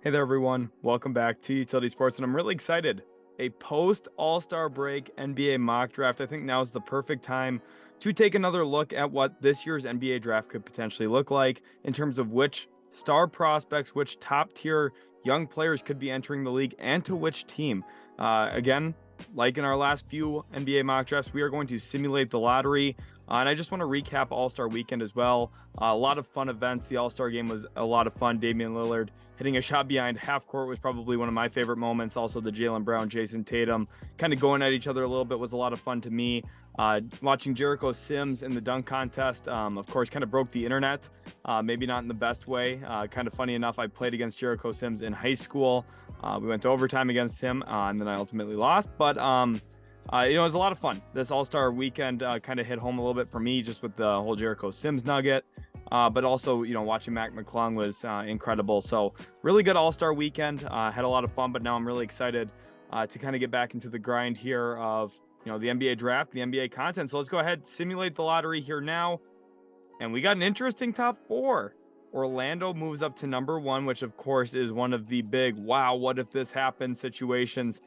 Hey there, everyone. Welcome back to Utility Sports, and I'm really excited. A post All-Star break NBA mock draft. I think now is the perfect time to take another look at what this year's NBA draft could potentially look like in terms of which star prospects, which top tier young players could be entering the league, and to which team. Again, like in our last few NBA mock drafts, we are going to simulate the lottery. And I just want to recap All-Star Weekend as well. A lot of fun events. The All-Star game was a lot of fun. Damian Lillard hitting a shot behind half court was probably one of my favorite moments. Also, the Jalen Brown, Jason Tatum kind of going at each other a little bit was a lot of fun to me. Watching Jericho Sims in the dunk contest, of course, kind of broke the internet. Maybe not in the best way. Kind of funny enough, I played against Jericho Sims in high school. We went to overtime against him, and then I ultimately lost. But it was a lot of fun. This All-Star Weekend kind of hit home a little bit for me, just with the whole Jericho Sims nugget. But also, watching Mac McClung was incredible. So really good All-Star Weekend. Had a lot of fun, but now I'm really excited to kind of get back into the grind here of, the NBA draft, the NBA content. So let's go ahead, simulate the lottery here now. And we got an interesting top four. Orlando moves up to number one, which of course is one of the big, wow, what if this happens situations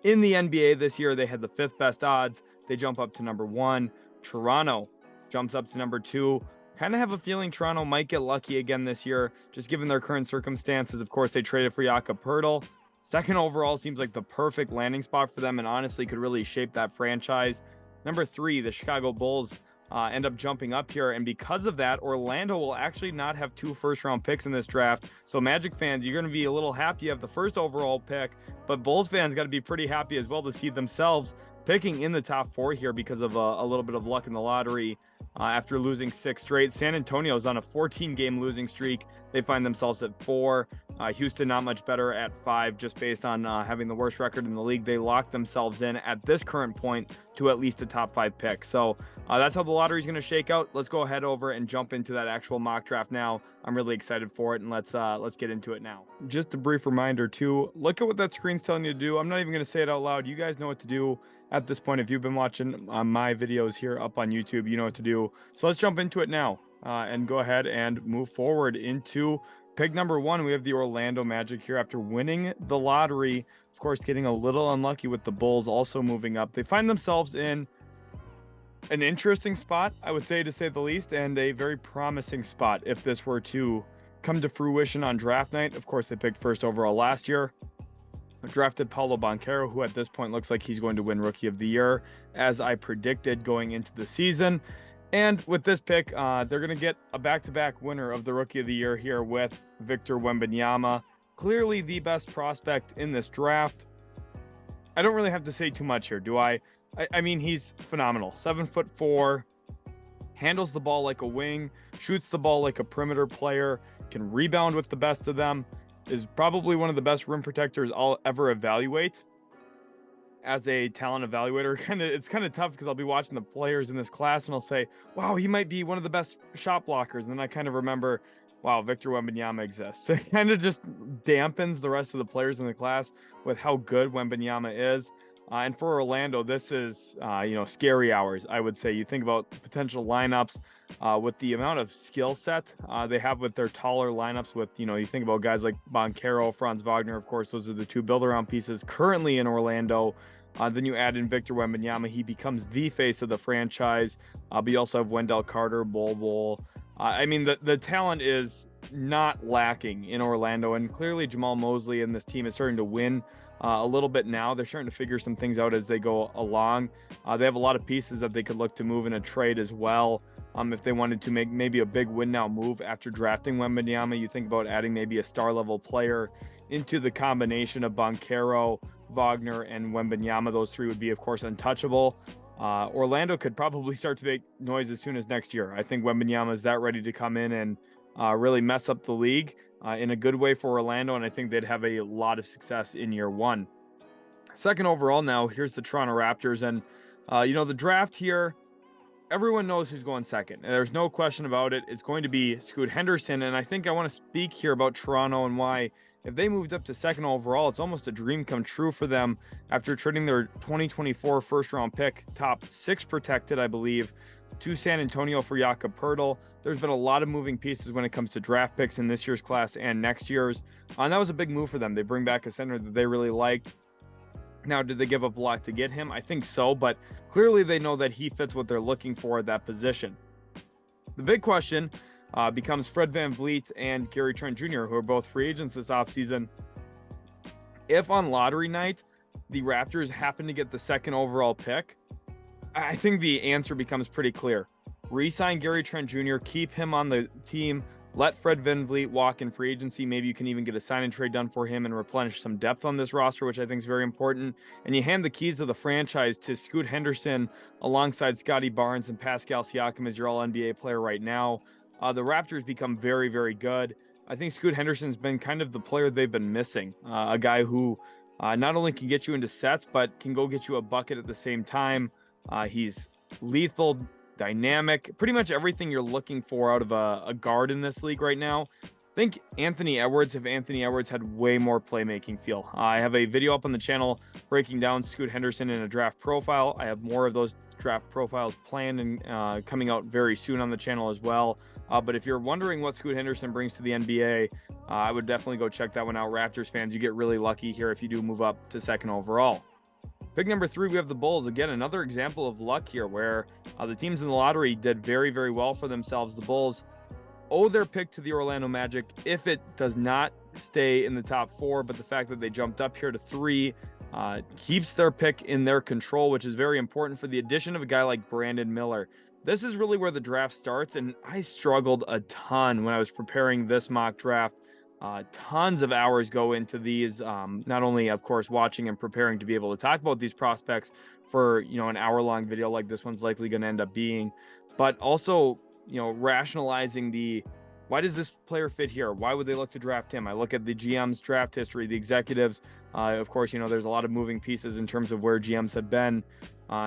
in the NBA this year. They had the fifth best odds. They jump up to number one. Toronto jumps up to number two. Kind of have a feeling Toronto might get lucky again this year, just given their current circumstances. Of course, they traded for Jakob Poeltl. Second overall seems like the perfect landing spot for them and honestly could really shape that franchise. Number three, the Chicago Bulls end up jumping up here. And because of that, Orlando will actually not have two first-round picks in this draft. So Magic fans, you're going to be a little happy you have the first overall pick, but Bulls fans got to be pretty happy as well to see themselves picking in the top four here because of a little bit of luck in the lottery after losing six straight. San Antonio's on a 14-game losing streak. They find themselves at four. Houston not much better at five, just based on having the worst record in the league. They locked themselves in at this current point to at least a top five pick. So that's how the lottery is going to shake out. Let's go ahead over and jump into that actual mock draft now. I'm really excited for it, and let's get into it now. Just a brief reminder too, look at what that screen's telling you to do. I'm not even going to say it out loud. You guys know what to do at this point. If you've been watching my videos here up on YouTube, you know what to do. So let's jump into it now and go ahead and move forward into pick number one. We have the Orlando Magic here after winning the lottery. Of course, getting a little unlucky with the Bulls also moving up. They find themselves in an interesting spot, I would say, to say the least, and a very promising spot if this were to come to fruition on draft night. Of course, they picked first overall last year. Drafted Paolo Banchero, who at this point looks like he's going to win Rookie of the Year, as I predicted going into the season. And with this pick, they're going to get a back-to-back winner of the Rookie of the Year here with Victor Wembanyama. Clearly the best prospect in this draft. I don't really have to say too much here, do I? I mean, he's phenomenal. 7'4", handles the ball like a wing, shoots the ball like a perimeter player, can rebound with the best of them, is probably one of the best rim protectors I'll ever evaluate as a talent evaluator. It's kind of tough because I'll be watching the players in this class and I'll say, wow, he might be one of the best shot blockers. And then I kind of remember, wow, Victor Wembanyama exists. It kind of just dampens the rest of the players in the class with how good Wembanyama is. And for Orlando, this is, scary hours, I would say. You think about potential lineups with the amount of skill set they have with their taller lineups with, you think about guys like Banchero, Franz Wagner, of course, those are the two build-around pieces currently in Orlando. Then you add in Victor Wembanyama, he becomes the face of the franchise. But you also have Wendell Carter, Bol. I mean, the talent is not lacking in Orlando, and clearly Jamal Mosley and this team is starting to win a little bit now. They're starting to figure some things out as they go along. They have a lot of pieces that they could look to move in a trade as well. If they wanted to make maybe a big win now move after drafting Wembanyama, you think about adding maybe a star level player into the combination of Banchero, Wagner, and Wembanyama. Those three would be, of course, untouchable. Orlando could probably start to make noise as soon as next year. I think Wembanyama is that ready to come in and really mess up the league in a good way for Orlando, and I think they'd have a lot of success in year one. Second overall now, here's the Toronto Raptors, and the draft here, everyone knows who's going second. There's no question about it. It's going to be Scoot Henderson, and I think I want to speak here about Toronto and why If they moved up to second overall, it's almost a dream come true for them after trading their 2024 first-round pick, top 6 protected, I believe, to San Antonio for Jakob Poeltl. There's been a lot of moving pieces when it comes to draft picks in this year's class and next year's. And that was a big move for them. They bring back a center that they really liked. Now, did they give up a lot to get him? I think so, but clearly they know that he fits what they're looking for at that position. The big question becomes Fred VanVleet and Gary Trent Jr., who are both free agents this offseason. If on lottery night, the Raptors happen to get the second overall pick, I think the answer becomes pretty clear. Re-sign Gary Trent Jr., keep him on the team, let Fred VanVleet walk in free agency. Maybe you can even get a sign and trade done for him and replenish some depth on this roster, which I think is very important. And you hand the keys of the franchise to Scoot Henderson alongside Scotty Barnes and Pascal Siakam as your all-NBA player right now. The Raptors become very, very good. I think Scoot Henderson's been kind of the player they've been missing. A guy who not only can get you into sets, but can go get you a bucket at the same time. He's lethal, dynamic, pretty much everything you're looking for out of a guard in this league right now. Think Anthony Edwards if Anthony Edwards had way more playmaking feel. I have a video up on the channel breaking down Scoot Henderson in a draft profile. I have more of those draft profiles planned and coming out very soon on the channel as well. But if you're wondering what Scoot Henderson brings to the NBA, I would definitely go check that one out. Raptors fans, you get really lucky here if you do move up to second overall. Pick number 3, we have the Bulls. Again, another example of luck here where the teams in the lottery did very, very well for themselves. The Bulls owe their pick to the Orlando Magic if it does not stay in the top 4, but the fact that they jumped up here to 3 keeps their pick in their control, which is very important for the addition of a guy like Brandon Miller. This is really where the draft starts, and I struggled a ton when I was preparing this mock draft. Tons of hours go into these, not only, of course, watching and preparing to be able to talk about these prospects for, an hour-long video like this one's likely going to end up being, but also, rationalizing why does this player fit here? Why would they look to draft him? I look at the GM's draft history, the executives. Of course, there's a lot of moving pieces in terms of where GMs have been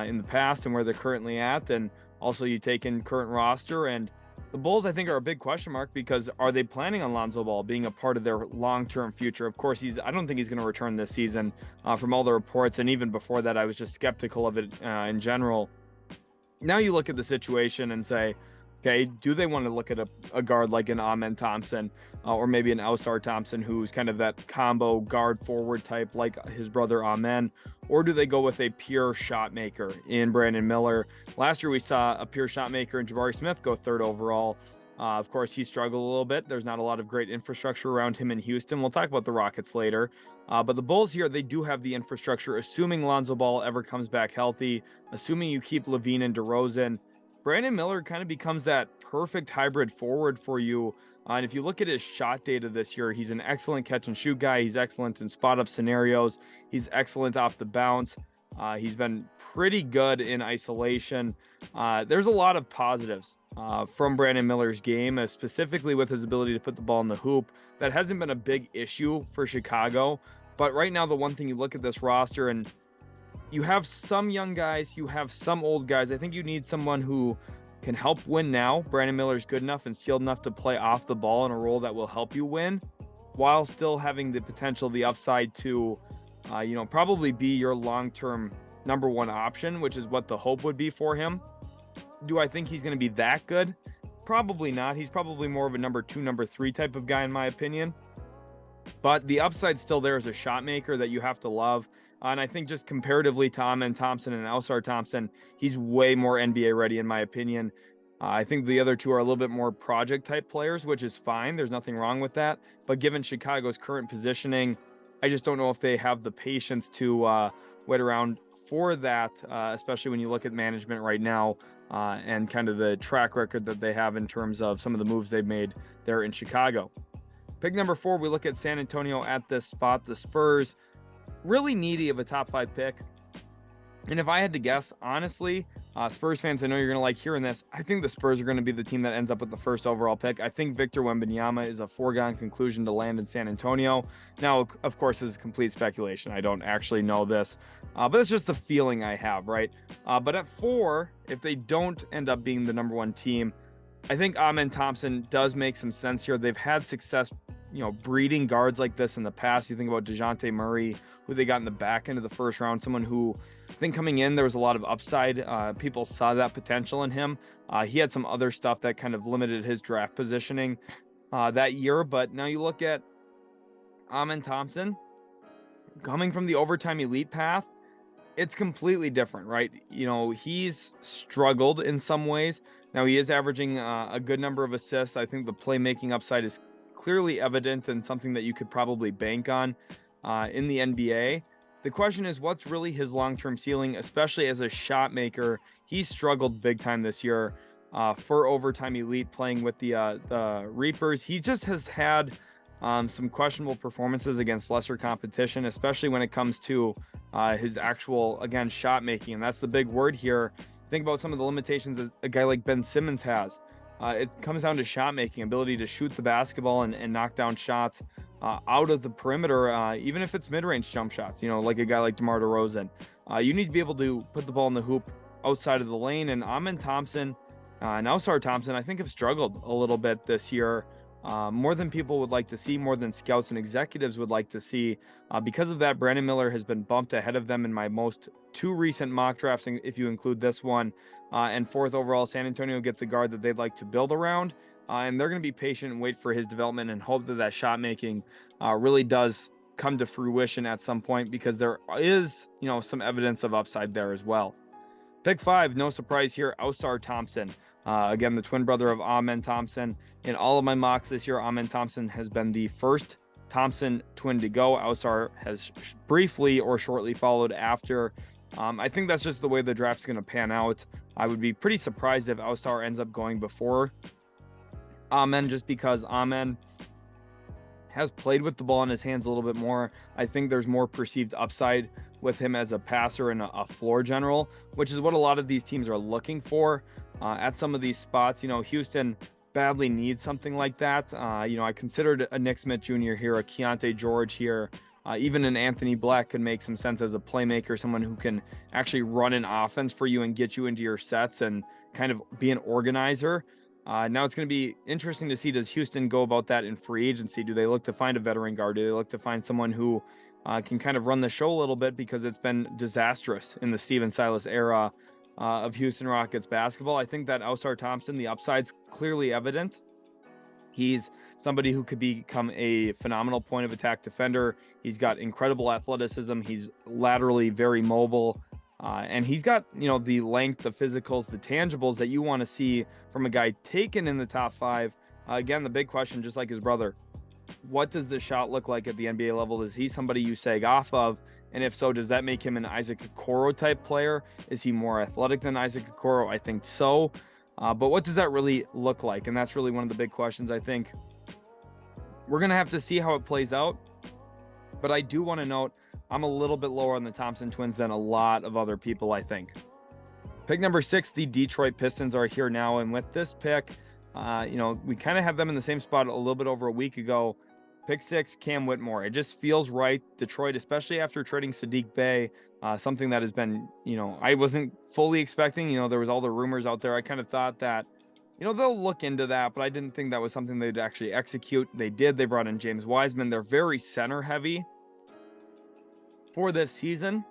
in the past and where they're currently at. And also you take in current roster, and the Bulls, I think, are a big question mark because are they planning on Lonzo Ball being a part of their long-term future? Of course, I don't think he's going to return this season from all the reports. And even before that, I was just skeptical of it in general. Now you look at the situation and say, okay, do they want to look at a guard like an Amen Thompson or maybe an Ausar Thompson, who's kind of that combo guard forward type like his brother Amen? Or do they go with a pure shot maker in Brandon Miller? Last year we saw a pure shot maker in Jabari Smith go 3rd overall. Of course, he struggled a little bit. There's not a lot of great infrastructure around him in Houston. We'll talk about the Rockets later. But the Bulls here, they do have the infrastructure, assuming Lonzo Ball ever comes back healthy, assuming you keep Levine and DeRozan. Brandon Miller kind of becomes that perfect hybrid forward for you. And if you look at his shot data this year, he's an excellent catch and shoot guy. He's excellent in spot up scenarios. He's excellent off the bounce. He's been pretty good in isolation. There's a lot of positives from Brandon Miller's game, specifically with his ability to put the ball in the hoop. That hasn't been a big issue for Chicago. But right now, the one thing you look at this roster and you have some young guys, you have some old guys. I think you need someone who can help win now. Brandon Miller's good enough and skilled enough to play off the ball in a role that will help you win while still having the potential, the upside to, probably be your long-term number 1 option, which is what the hope would be for him. Do I think he's going to be that good? Probably not. He's probably more of a number 2, number 3 type of guy in my opinion. But the upside still there as a shot maker that you have to love. And I think just comparatively to Amen Thompson and Ausar Thompson, he's way more NBA ready in my opinion. I think the other two are a little bit more project type players, which is fine. There's nothing wrong with that. But given Chicago's current positioning, I just don't know if they have the patience to wait around for that, especially when you look at management right now and kind of the track record that they have in terms of some of the moves they've made there in Chicago. Pick number 4, we look at San Antonio at this spot. The Spurs, really needy of a top 5 pick. And if I had to guess, honestly, Spurs fans, I know you're going to like hearing this. I think the Spurs are going to be the team that ends up with the first overall pick. I think Victor Wembanyama is a foregone conclusion to land in San Antonio. Now, of course, this is complete speculation. I don't actually know this, but it's just a feeling I have, right? But at 4, if they don't end up being the number 1 team, I think Amen Thompson does make some sense here. They've had success breeding guards like this in the past. You think about DeJounte Murray, who they got in the back end of the first round, someone who I think coming in, there was a lot of upside. People saw that potential in him. He had some other stuff that kind of limited his draft positioning that year. But now you look at Amen Thompson coming from the overtime elite path. It's completely different, right? He's struggled in some ways. Now he is averaging a good number of assists. I think the playmaking upside is clearly evident and something that you could probably bank on in the NBA. The question is, what's really his long-term ceiling, especially as a shot maker? He's struggled big time this year for overtime elite, playing with the Reapers. He just has had some questionable performances against lesser competition, especially when it comes to his actual, again, shot making. And that's the big word here. Think about some of the limitations that a guy like Ben Simmons has. It comes down to shot making, ability to shoot the basketball and knock down shots out of the perimeter, even if it's mid-range jump shots, like a guy like DeMar DeRozan. You need to be able to put the ball in the hoop outside of the lane. And Amen Thompson and Ausar Thompson, I think, have struggled a little bit this year. More than people would like to see, more than scouts and executives would like to see. Because of that, Brandon Miller has been bumped ahead of them in my two recent mock drafts, if you include this one. And fourth overall, San Antonio gets a guard that they'd like to build around. And they're going to be patient and wait for his development and hope that shot making really does come to fruition at some point, because there is, some evidence of upside there as well. Pick 5, no surprise here, Ausar Thompson. Again, the twin brother of Amen Thompson. In all of my mocks this year, Amen Thompson has been the first Thompson twin to go. Ausar has briefly or shortly followed after. I think that's just the way the draft's going to pan out. I would be pretty surprised if Ausar ends up going before Amen, just because Amen has played with the ball in his hands a little bit more. I think there's more perceived upside with him as a passer and a floor general, which is what a lot of these teams are looking for at some of these spots. Houston badly needs something like that. I considered a Nick Smith Jr. here, a Keyonte George here, even an Anthony Black could make some sense as a playmaker, someone who can actually run an offense for you and get you into your sets and kind of be an organizer. Now it's going to be interesting to see, does Houston go about that in free agency? Do they look to find a veteran guard? Do they look to find someone who can kind of run the show a little bit, because it's been disastrous in the Steven Silas era of Houston Rockets basketball? I think that Ausar Thompson, the upside's clearly evident. He's somebody who could become a phenomenal point of attack defender. He's got incredible athleticism. He's laterally very mobile. And he's got, the length, the physicals, the tangibles that you want to see from a guy taken in the top 5. Again, the big question, just like his brother, what does the shot look like at the NBA level? Is he somebody you sag off of? And if so, does that make him an Isaac Okoro type player? Is he more athletic than Isaac Okoro? I think so. But what does that really look like? And that's really one of the big questions. I think we're going to have to see how it plays out. But I do want to note, I'm a little bit lower on the Thompson twins than a lot of other people, I think. Pick number 6, the Detroit Pistons are here now. And with this pick, we kind of have them in the same spot a little bit over a week ago. Pick 6, Cam Whitmore. It just feels right. Detroit, especially after trading Saddiq Bey, something that has been, I wasn't fully expecting. There was all the rumors out there. I kind of thought that, they'll look into that, but I didn't think that was something they'd actually execute. They did. They brought in James Wiseman. They're very center heavy for this season.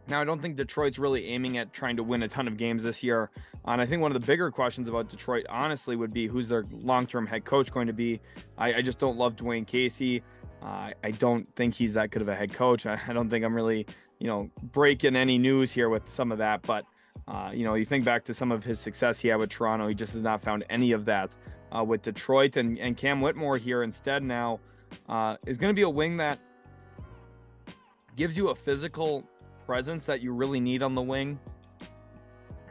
Now, I don't think Detroit's really aiming at trying to win a ton of games this year. And I think one of the bigger questions about Detroit, honestly, would be who's their long-term head coach going to be. I just don't love Dwayne Casey. I don't think he's that good of a head coach. I don't think I'm really, breaking any news here with some of that. But, you think back to some of his success he had with Toronto. He just has not found any of that with Detroit. And Cam Whitmore here instead now is going to be a wing that gives you a physical presence that you really need on the wing.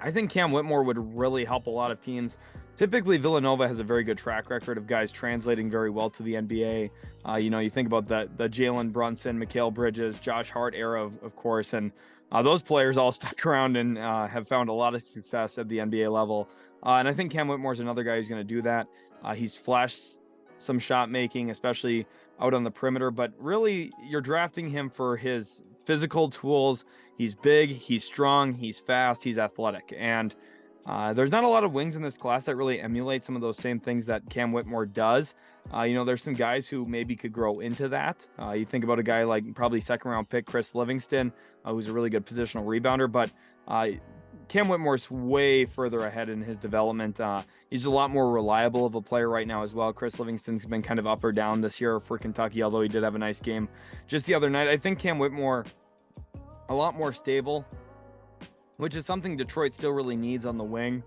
I think Cam Whitmore would really help a lot of teams. Typically, Villanova has a very good track record of guys translating very well to the NBA. You think about the Jalen Brunson, Mikal Bridges, Josh Hart era, of course, and those players all stuck around and have found a lot of success at the NBA level. And I think Cam Whitmore is another guy who's going to do that. He's flashed some shot making, especially out on the perimeter, but really you're drafting him for his physical tools. He's big, he's strong, he's fast, he's athletic. And There's not a lot of wings in this class that really emulate some of those same things that Cam Whitmore does. There's some guys who maybe could grow into that. You think about a guy like probably second round pick Chris Livingston, who's a really good positional rebounder, but Cam Whitmore's way further ahead in his development. He's a lot more reliable of a player right now as well. Chris Livingston's been kind of up or down this year for Kentucky, although he did have a nice game just the other night. I think Cam Whitmore, a lot more stable, which is something Detroit still really needs on the wing.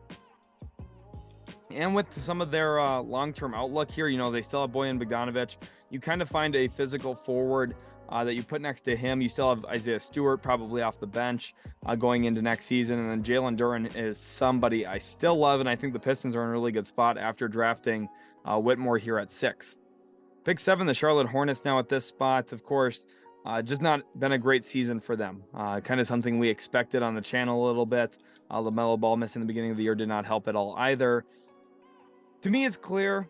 And with some of their long-term outlook here, they still have Bojan Bogdanovic. You kind of find a physical forward that you put next to him. You still have Isaiah Stewart probably off the bench going into next season. And then Jalen Duren is somebody I still love, and I think the Pistons are in a really good spot after drafting Whitmore here at 6. Pick 7, the Charlotte Hornets now at this spot. Of course, just not been a great season for them. Kind of something we expected on the channel a little bit. LaMelo Ball missing the beginning of the year did not help at all either. To me, it's clear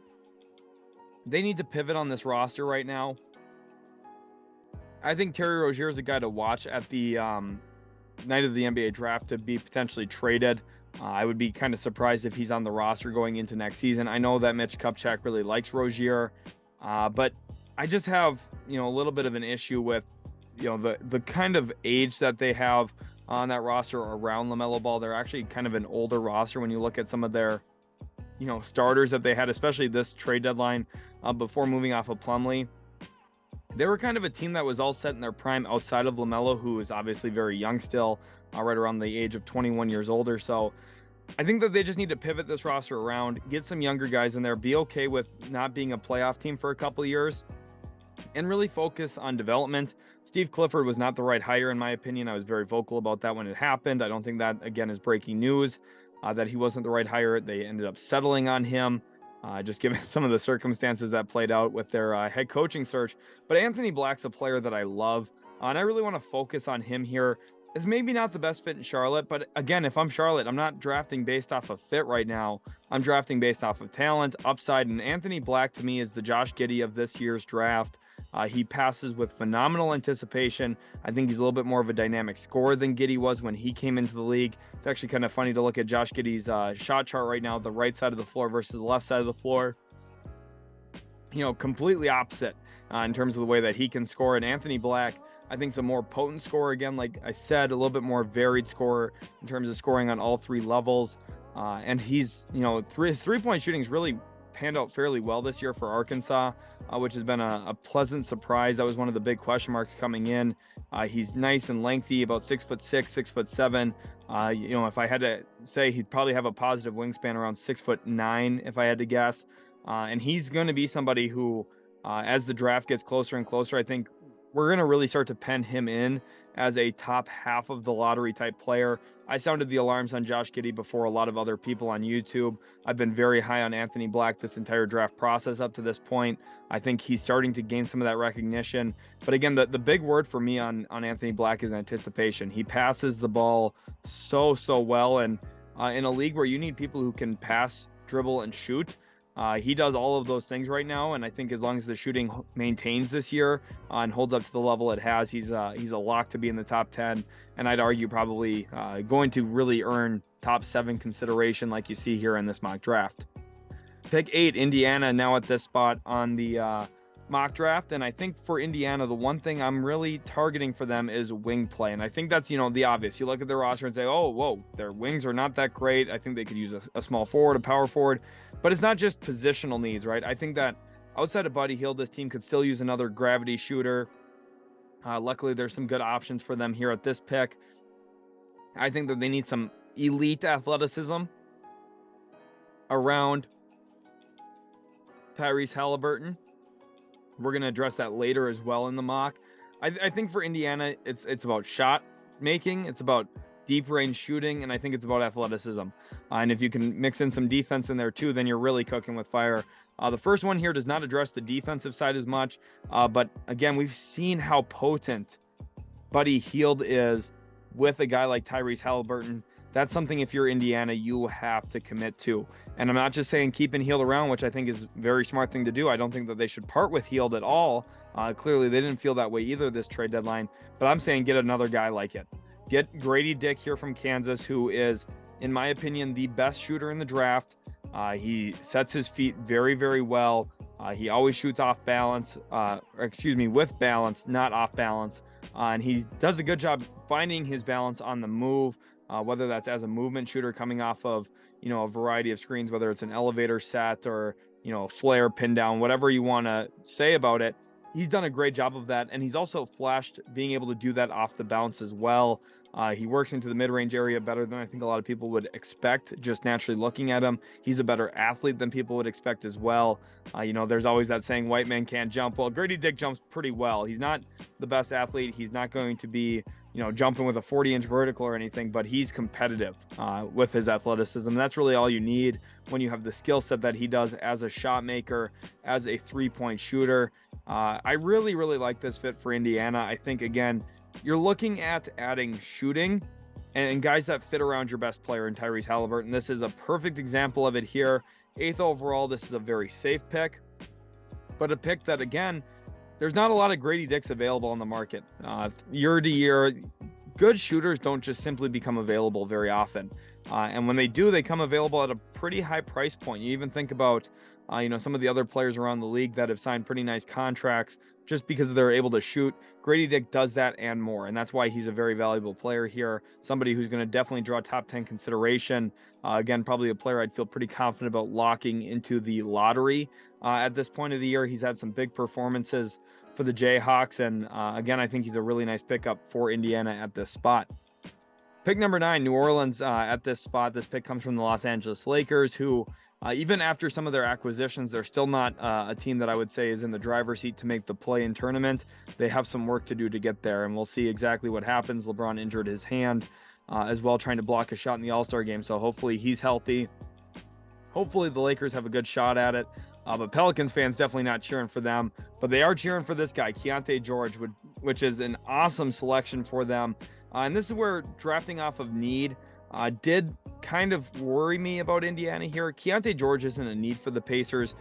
they need to pivot on this roster right now. I think Terry Rozier is a guy to watch at the night of the NBA draft to be potentially traded. I would be kind of surprised if he's on the roster going into next season. I know that Mitch Kupchak really likes Rozier, but I just have, a little bit of an issue with, the kind of age that they have on that roster around LaMelo Ball. They're actually kind of an older roster when you look at some of their, starters that they had, especially this trade deadline before moving off of Plumlee. They were kind of a team that was all set in their prime outside of LaMelo, who is obviously very young still, right around the age of 21 years old or so. I think that they just need to pivot this roster around, get some younger guys in there, be okay with not being a playoff team for a couple of years, and really focus on development. Steve Clifford was not the right hire, in my opinion. I was very vocal about that when it happened. I don't think that, again, is breaking news, that he wasn't the right hire. They ended up settling on him. Just given some of the circumstances that played out with their head coaching search. But Anthony Black's a player that I love, and I really want to focus on him here. Is maybe not the best fit in Charlotte, but again, if I'm Charlotte, I'm not drafting based off of fit right now. I'm drafting based off of talent, upside, and Anthony Black to me is the Josh Giddey of this year's draft. He passes with phenomenal anticipation. I think he's a little bit more of a dynamic scorer than Giddey was when he came into the league. It's actually kind of funny to look at Josh Giddey's shot chart right now, the right side of the floor versus the left side of the floor. Completely opposite in terms of the way that he can score. And Anthony Black, I think, is a more potent scorer. Again, like I said, a little bit more varied scorer in terms of scoring on all three levels. And he's, his three-point shooting is really panned out fairly well this year for Arkansas, which has been a pleasant surprise. That was one of the big question marks coming in. He's nice and lengthy, about 6'6", 6'7". If I had to say, he'd probably have a positive wingspan around 6'9", if I had to guess. And he's going to be somebody who, as the draft gets closer and closer, I think we're going to really start to pen him in as a top half of the lottery type player. I sounded the alarms on Josh Giddey before a lot of other people on YouTube. I've been very high on Anthony Black this entire draft process up to this point. I think he's starting to gain some of that recognition. But again, the big word for me on Anthony Black is anticipation. He passes the ball so well. And in a league where you need people who can pass, dribble, and shoot, he does all of those things right now, and I think as long as the shooting maintains this year and holds up to the level it has, he's a lock to be in the top 10, and I'd argue probably going to really earn top 7 consideration like you see here in this mock draft. Pick 8, Indiana, now at this spot on the mock draft, and I think for Indiana, the one thing I'm really targeting for them is wing play, and I think that's, the obvious. You look at their roster and say, oh, whoa, their wings are not that great. I think they could use a small forward, a power forward, but it's not just positional needs, right? I think that outside of Buddy Hield, this team could still use another gravity shooter. Luckily, there's some good options for them here at this pick. I think that they need some elite athleticism around Tyrese Halliburton. We're going to address that later as well in the mock. I think for Indiana, it's about shot making. It's about deep range shooting. And I think it's about athleticism. And if you can mix in some defense in there too, then you're really cooking with fire. The first one here does not address the defensive side as much. But again, we've seen how potent Buddy Hield is with a guy like Tyrese Halliburton. That's something, if you're Indiana, you have to commit to. And I'm not just saying keeping Hield around, which I think is a very smart thing to do. I don't think that they should part with Hield at all. Clearly, they didn't feel that way either this trade deadline. But I'm saying get another guy like it. Get Grady Dick here from Kansas, who is in my opinion, the best shooter in the draft. He sets his feet very, very well. He always shoots off balance, with balance, not off balance. And he does a good job finding his balance on the move, whether that's as a movement shooter coming off of, a variety of screens, whether it's an elevator set or, a flare, pin down, whatever you want to say about it. He's done a great job of that. And he's also flashed being able to do that off the bounce as well. He works into the mid-range area better than I think a lot of people would expect, just naturally looking at him. He's a better athlete than people would expect as well. There's always that saying, white man can't jump. Well, Gradey Dick jumps pretty well. He's not the best athlete. He's not going to be, jumping with a 40-inch vertical or anything, but he's competitive with his athleticism. That's really all you need when you have the skill set that he does as a shot maker, as a three-point shooter. I really, really like this fit for Indiana. I think, again, you're looking at adding shooting and guys that fit around your best player in Tyrese Haliburton. This is a perfect example of it here. 8th overall, this is a very safe pick, but a pick that, again, there's not a lot of Gradey Dicks available on the market. Year to year, good shooters don't just simply become available very often. And when they do, they come available at a pretty high price point. You even think about, some of the other players around the league that have signed pretty nice contracts just because they're able to shoot. Gradey Dick does that and more, and that's why he's a very valuable player here. Somebody who's going to definitely draw top 10 consideration. Again, probably a player I'd feel pretty confident about locking into the lottery at this point of the year. He's had some big performances for the Jayhawks, and again, I think he's a really nice pickup for Indiana at this spot. Pick number 9, New Orleans at this spot. This pick comes from the Los Angeles Lakers, who even after some of their acquisitions, they're still not a team that I would say is in the driver's seat to make the play-in tournament. They have some work to do to get there, and we'll see exactly what happens. LeBron injured his hand as well, trying to block a shot in the All-Star game, so hopefully he's healthy. Hopefully the Lakers have a good shot at it, but Pelicans fans definitely not cheering for them, but they are cheering for this guy, Keyonte George, which is an awesome selection for them. And this is where drafting off of need did kind of worry me about Indiana here. Keyonte George isn't a need for the Pacers,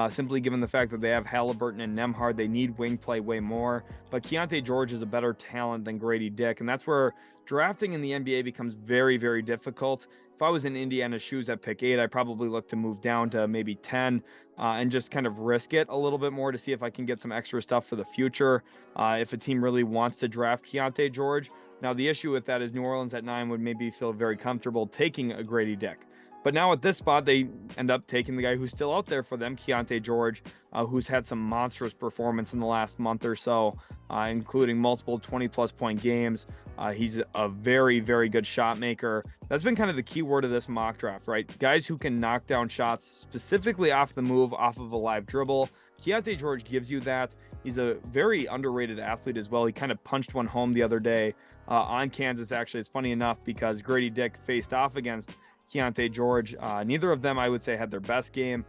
simply given the fact that they have Haliburton and Nembhard. They need wing play way more, but Keyonte George is a better talent than Gradey Dick, and that's where drafting in the NBA becomes very, very difficult. If I was in Indiana's shoes at pick 8, I'd probably look to move down to maybe 10 and just kind of risk it a little bit more to see if I can get some extra stuff for the future if a team really wants to draft Keyonte George. Now, the issue with that is New Orleans at 9 would maybe feel very comfortable taking a Gradey Dick. But now at this spot, they end up taking the guy who's still out there for them, Keyonte George, who's had some monstrous performance in the last month or so, including multiple 20-plus point games. He's a very, very good shot maker. That's been kind of the key word of this mock draft, right? Guys who can knock down shots specifically off the move, off of a live dribble. Keyonte George gives you that. He's a very underrated athlete as well. He kind of punched one home the other day on Kansas, actually. It's funny enough because Gradey Dick faced off against Keyonte George. Neither of them, I would say, had their best game.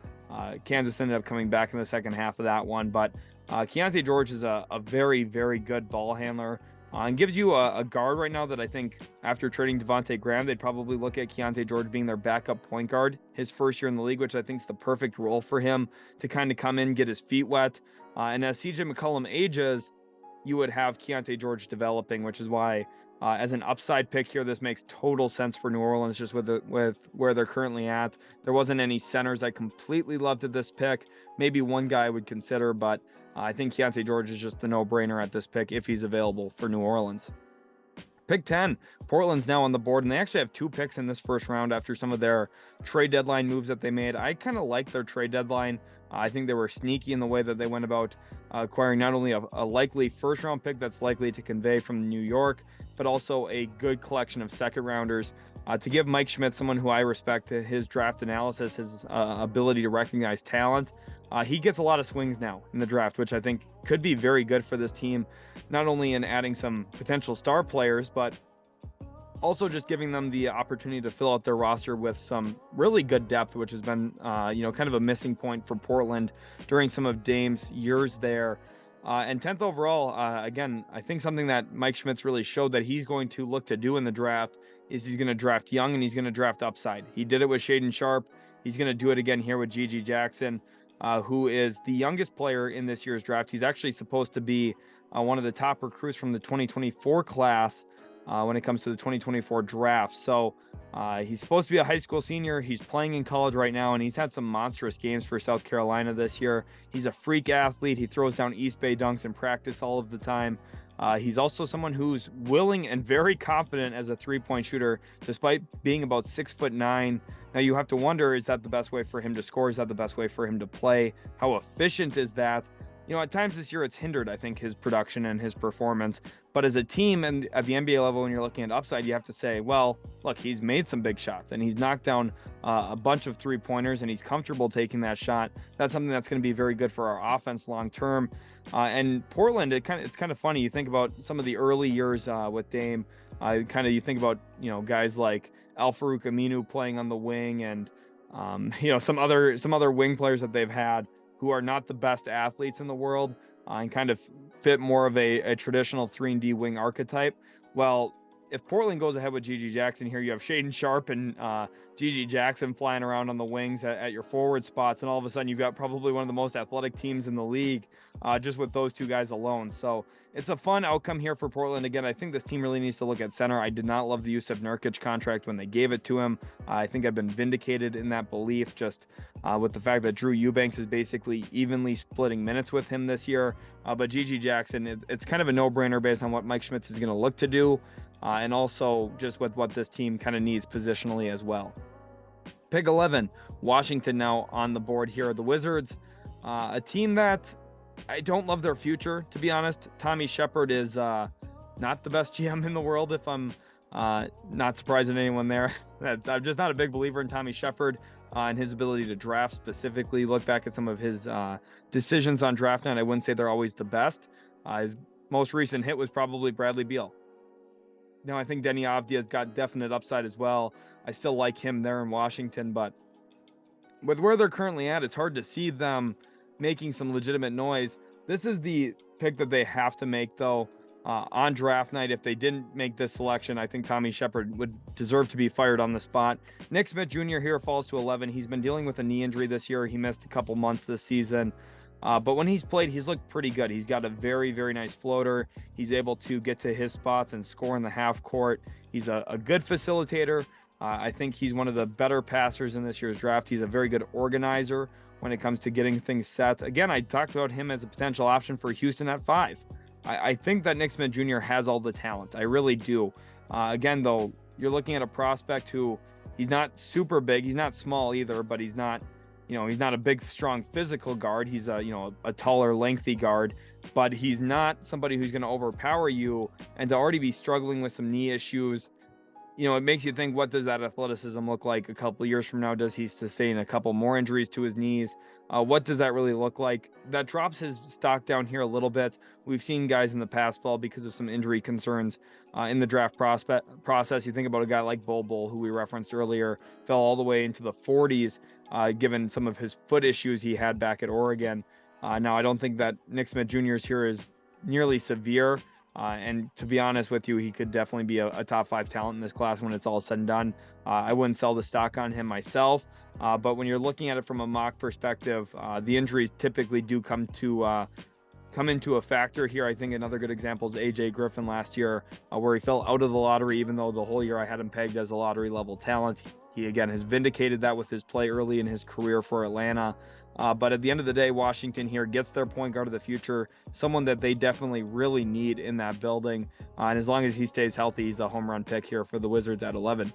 Kansas ended up coming back in the second half of that one, but Keyonte George is a very, very good ball handler and gives you a guard right now that I think after trading Devontae Graham, they'd probably look at Keyonte George being their backup point guard his first year in the league, which I think is the perfect role for him to kind of come in, get his feet wet. And as CJ McCollum ages, you would have Keyonte George developing, which is why as an upside pick here, this makes total sense for New Orleans just with where they're currently at. There wasn't any centers I completely loved at this pick. Maybe one guy I would consider, but I think Keyonte George is just the no-brainer at this pick if he's available for New Orleans. Pick 10, Portland's now on the board, and they actually have 2 picks in this first round after some of their trade deadline moves that they made. I kind of like their trade deadline. I think they were sneaky in the way that they went about acquiring not only a likely first-round pick that's likely to convey from New York, but also a good collection of second-rounders to give Mike Schmidt, someone who I respect, his draft analysis, his ability to recognize talent. He gets a lot of swings now in the draft, which I think could be very good for this team, not only in adding some potential star players, but also just giving them the opportunity to fill out their roster with some really good depth, which has been, kind of a missing point for Portland during some of Dame's years there. And 10th overall, again, I think something that Mike Schmidt's really showed that he's going to look to do in the draft is he's going to draft young and he's going to draft upside. He did it with Shaedon Sharpe. He's going to do it again here with Gigi Jackson, who is the youngest player in this year's draft. He's actually supposed to be one of the top recruits from the 2024 class when it comes to the 2024 draft. So He's supposed to be a high school senior. He's playing in college right now, and he's had some monstrous games for South Carolina this year. He's a freak athlete. He throws down East Bay dunks in practice all of the time. He's also someone who's willing and very confident as a three-point shooter, despite being about 6'9". Now you have to wonder, is that the best way for him to score? Is that the best way for him to play? How efficient is that? At times this year it's hindered, I think, his production and his performance. But as a team and at the NBA level, when you're looking at upside, you have to say, well, look, he's made some big shots and he's knocked down a bunch of three-pointers and he's comfortable taking that shot. That's something that's going to be very good for our offense long term. And Portland, it's kind of funny. You think about some of the early years with Dame. You think about guys like Al-Farouq Aminu playing on the wing and some other wing players that they've had who are not the best athletes in the world and kind of fit more of a traditional 3-and-D wing archetype. Well, if Portland goes ahead with G.G. Jackson here, you have Shaedon Sharpe and G.G. Jackson flying around on the wings at your forward spots, and all of a sudden you've got probably one of the most athletic teams in the league just with those two guys alone. So it's a fun outcome here for Portland. Again, I think this team really needs to look at center. I did not love the use of Nurkic contract when they gave it to him. I think I've been vindicated in that belief just with the fact that Drew Eubanks is basically evenly splitting minutes with him this year. But G.G. Jackson, it's kind of a no-brainer based on what Mike Schmitz is going to look to do. And also just with what this team kind of needs positionally as well. Pick 11, Washington now on the board here. The Wizards, a team that I don't love their future, to be honest. Tommy Shepard is not the best GM in the world, if I'm not surprising anyone there. I'm just not a big believer in Tommy Shepard and his ability to draft specifically. Look back at some of his decisions on draft night. I wouldn't say they're always the best. His most recent hit was probably Bradley Beal. Now, I think Denny Avdia's got definite upside as well. I still like him there in Washington, but with where they're currently at, it's hard to see them making some legitimate noise. This is the pick that they have to make, though, on draft night. If they didn't make this selection, I think Tommy Shepard would deserve to be fired on the spot. Nick Smith Jr. here falls to 11. He's been dealing with a knee injury this year. He missed a couple months this season. But when he's played, he's looked pretty good. He's got a very, very nice floater. He's able to get to his spots and score in the half court. He's a good facilitator. I think he's one of the better passers in this year's draft. He's a very good organizer when it comes to getting things set. Again, I talked about him as a potential option for Houston at 5. I think that Nick Smith Jr. has all the talent. I really do. Again, though, you're looking at a prospect who he's not super big. He's not small either, but he's not a big, strong physical guard. He's a taller, lengthy guard, but he's not somebody who's going to overpower you. And to already be struggling with some knee issues, it makes you think, what does that athleticism look like a couple of years from now? Does he sustain a couple more injuries to his knees? What does that really look like? That drops his stock down here a little bit. We've seen guys in the past fall because of some injury concerns in the draft process. You think about a guy like Bol Bol, who we referenced earlier, fell all the way into the 40s, given some of his foot issues he had back at Oregon. Now, I don't think that Nick Smith Jr.'s here is nearly severe. And to be honest with you, he could definitely be a top 5 talent in this class when it's all said and done. I wouldn't sell the stock on him myself. But when you're looking at it from a mock perspective, the injuries typically do come into a factor here. I think another good example is AJ Griffin last year, where he fell out of the lottery, even though the whole year I had him pegged as a lottery level talent. He again has vindicated that with his play early in his career for Atlanta. But at the end of the day, Washington here gets their point guard of the future, someone that they definitely really need in that building. And as long as he stays healthy, he's a home run pick here for the Wizards at 11.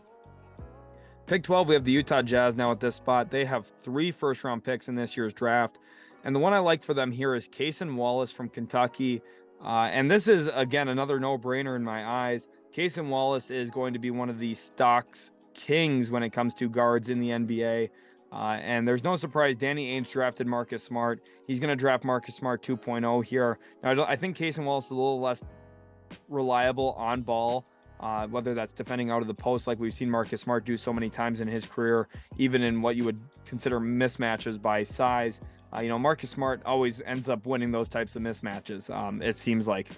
Pick 12, we have the Utah Jazz now at this spot. They have 3 first-round picks in this year's draft. And the one I like for them here is Cason Wallace from Kentucky. And this is, again, another no-brainer in my eyes. Cason Wallace is going to be one of the stocks kings when it comes to guards in the NBA. And there's no surprise, Danny Ainge drafted Marcus Smart. He's going to draft Marcus Smart 2.0 here. Now, I think Cason Wallace is a little less reliable on ball, whether that's defending out of the post like we've seen Marcus Smart do so many times in his career, even in what you would consider mismatches by size. Marcus Smart always ends up winning those types of mismatches. It seems like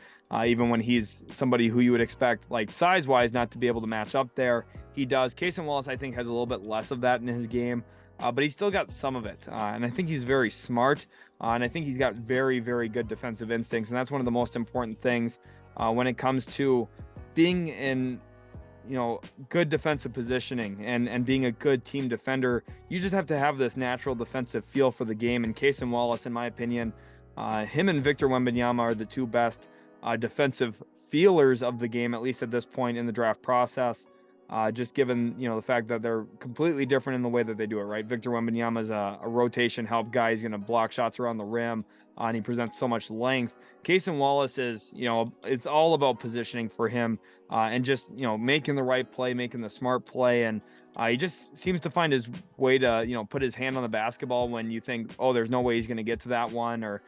even when he's somebody who you would expect, like size-wise, not to be able to match up there, he does. Cason Wallace, I think, has a little bit less of that in his game. But he's still got some of it. And I think he's very smart. And I think he's got very, very good defensive instincts. And that's one of the most important things when it comes to being in good defensive positioning and being a good team defender. You just have to have this natural defensive feel for the game. And Cason Wallace, in my opinion, him and Victor Wembanyama are the two best defensive feelers of the game, at least at this point in the draft process. Just given, the fact that they're completely different in the way that they do it, right? Victor Wembanyama is a rotation help guy. He's going to block shots around the rim, and he presents so much length. Cason Wallace is, it's all about positioning for him and just, making the right play, making the smart play. And he just seems to find his way to, put his hand on the basketball when you think, oh, there's no way he's going to get to that one. Or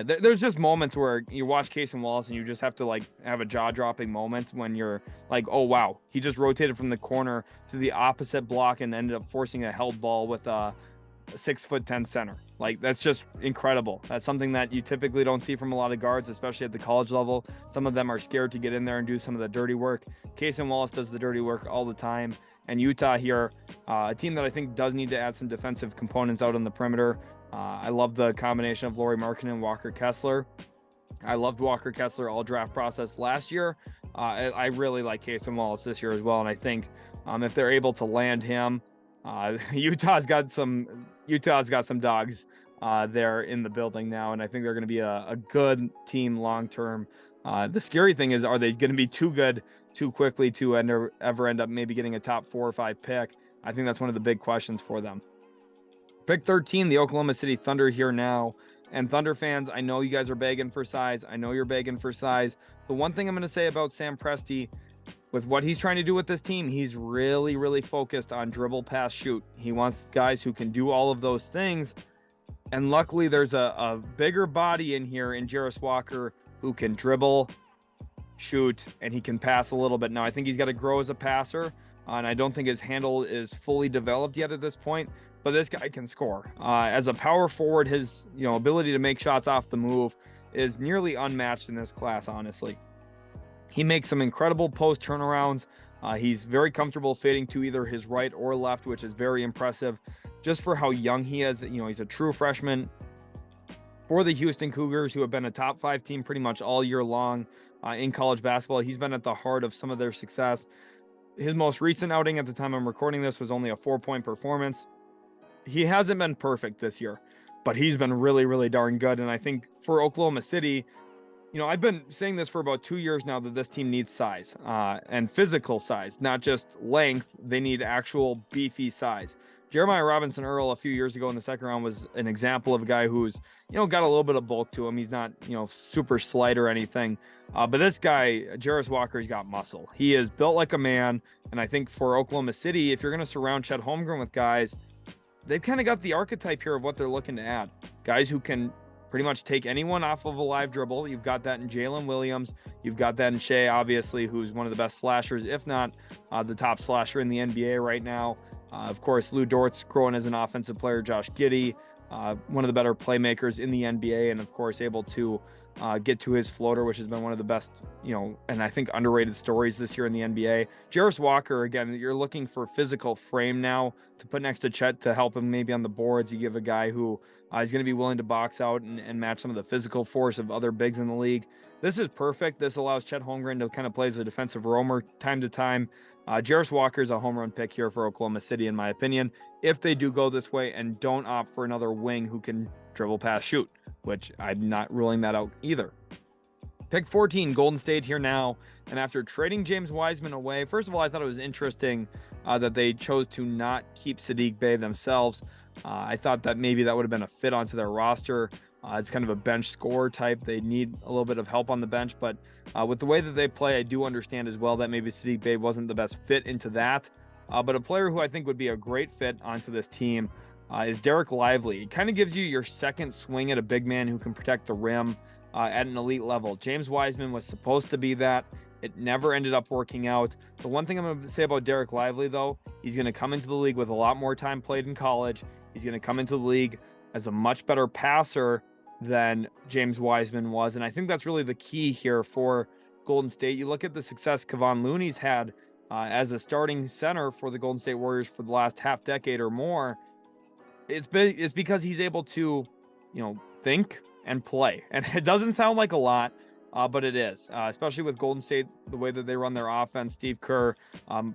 there's just moments where you watch Cason Wallace and you just have to have a jaw-dropping moment when you're like, oh, wow, he just rotated from the corner to the opposite block and ended up forcing a held ball with a 6'10" center. That's just incredible. That's something that you typically don't see from a lot of guards, especially at the college level. Some of them are scared to get in there and do some of the dirty work. Cason Wallace does the dirty work all the time. And Utah here, a team that I think does need to add some defensive components out on the perimeter. I love the combination of Lauri Markkanen and Walker Kessler. I loved Walker Kessler all draft process last year. I really like Cason Wallace this year as well. And I think if they're able to land him, Utah's got some dogs there in the building now. And I think they're going to be a good team long-term. The scary thing is, are they going to be too good too quickly to ever end up maybe getting a top 4 or 5 pick? I think that's one of the big questions for them. Pick 13, the Oklahoma City Thunder here now. And Thunder fans, I know you guys are begging for size. I know you're begging for size. The one thing I'm going to say about Sam Presti, with what he's trying to do with this team, he's really, really focused on dribble, pass, shoot. He wants guys who can do all of those things. And luckily, there's a bigger body in here in Jarace Walker who can dribble, shoot, and he can pass a little bit. Now, I think he's got to grow as a passer, and I don't think his handle is fully developed yet at this point. But this guy can score. As a power forward, his ability to make shots off the move is nearly unmatched in this class, honestly. He makes some incredible post turnarounds. He's very comfortable fading to either his right or left, which is very impressive just for how young he is. He's a true freshman for the Houston Cougars, who have been a top 5 team pretty much all year long in college basketball. He's been at the heart of some of their success. His most recent outing at the time I'm recording this was only a 4-point performance. He hasn't been perfect this year, but he's been really, really darn good. And I think for Oklahoma City, I've been saying this for about 2 years now that this team needs size and physical size, not just length. They need actual beefy size. Jeremiah Robinson Earl a few years ago in the second round was an example of a guy who's, got a little bit of bulk to him. He's not, super slight or anything. But this guy, Jarace Walker, he's got muscle. He is built like a man. And I think for Oklahoma City, if you're going to surround Chet Holmgren with guys, they've kind of got the archetype here of what they're looking to add. Guys who can pretty much take anyone off of a live dribble. You've got that in Jalen Williams. You've got that in Shea, obviously, who's one of the best slashers, if not the top slasher in the NBA right now. Of course, Lou Dort's growing as an offensive player. Josh Giddey, one of the better playmakers in the NBA, and of course able to get to his floater, which has been one of the best, and I think underrated stories this year in the NBA. Jarace Walker, again, you're looking for physical frame now to put next to Chet to help him maybe on the boards. You give a guy who is going to be willing to box out and match some of the physical force of other bigs in the league. This is perfect. This allows Chet Holmgren to kind of play as a defensive roamer time to time. Jarace Walker is a home run pick here for Oklahoma City, in my opinion, if they do go this way and don't opt for another wing who can dribble, pass, shoot, which I'm not ruling that out either. Pick 14, Golden State here now. And after trading James Wiseman away, first of all, I thought it was interesting that they chose to not keep Saddiq Bey themselves. I thought that maybe that would have been a fit onto their roster. It's kind of a bench scorer type. They need a little bit of help on the bench, but with the way that they play, I do understand as well that maybe Saddiq Bey wasn't the best fit into that. But a player who I think would be a great fit onto this team is Dereck Lively. It kind of gives you your second swing at a big man who can protect the rim at an elite level. James Wiseman was supposed to be that. It never ended up working out. The one thing I'm going to say about Dereck Lively, though, he's going to come into the league with a lot more time played in college. He's going to come into the league as a much better passer than James Wiseman was. And I think that's really the key here for Golden State. You look at the success Kevon Looney's had as a starting center for the Golden State Warriors for the last half decade or more. It's because he's able to, think and play. And it doesn't sound like a lot, but it is, especially with Golden State, the way that they run their offense. Steve Kerr,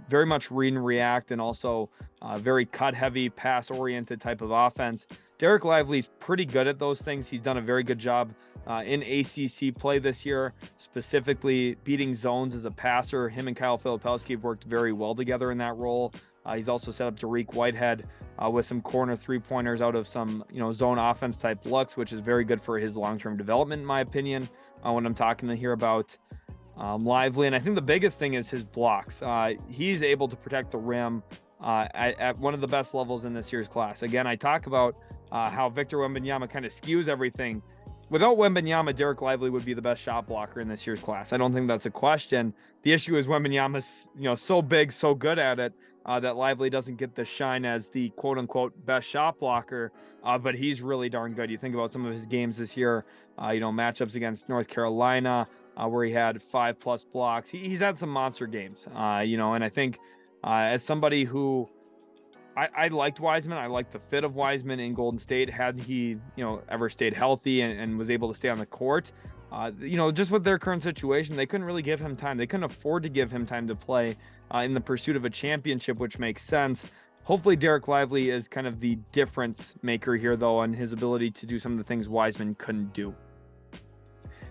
very much read and react, and also very cut-heavy, pass-oriented type of offense. Dereck Lively's pretty good at those things. He's done a very good job in ACC play this year, specifically beating zones as a passer. Him and Kyle Filipowski have worked very well together in that role. He's also set up Dariq Whitehead with some corner three-pointers out of some, zone offense type looks, which is very good for his long-term development, in my opinion, when I'm talking here about Lively. And I think the biggest thing is his blocks. He's able to protect the rim at one of the best levels in this year's class. Again, I talk about how Victor Wembanyama kind of skews everything. Without Wembanyama, Dereck Lively would be the best shot blocker in this year's class. I don't think that's a question. The issue is Wembanyama's, so big, so good at it that Lively doesn't get the shine as the quote-unquote best shot blocker, but he's really darn good. You think about some of his games this year, matchups against North Carolina, where he had 5+ blocks. He's had some monster games, and I think as somebody who I liked Wiseman. I liked the fit of Wiseman in Golden State. Had he, ever stayed healthy and was able to stay on the court, just with their current situation, they couldn't really give him time. They couldn't afford to give him time to play in the pursuit of a championship, which makes sense. Hopefully, Dereck Lively is kind of the difference maker here, though, on his ability to do some of the things Wiseman couldn't do.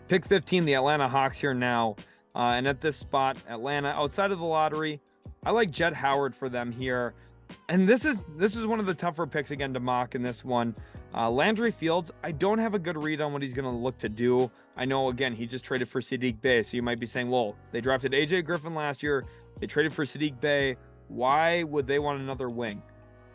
Pick 15, the Atlanta Hawks here now. And at this spot, Atlanta, outside of the lottery, I like Jett Howard for them here. And this is one of the tougher picks again to mock in this one. Landry Fields, I don't have a good read on what he's going to look to do. I know, again, he just traded for Saddiq Bey, so you might be saying, well, they drafted AJ Griffin last year. They traded for Saddiq Bey. Why would they want another wing?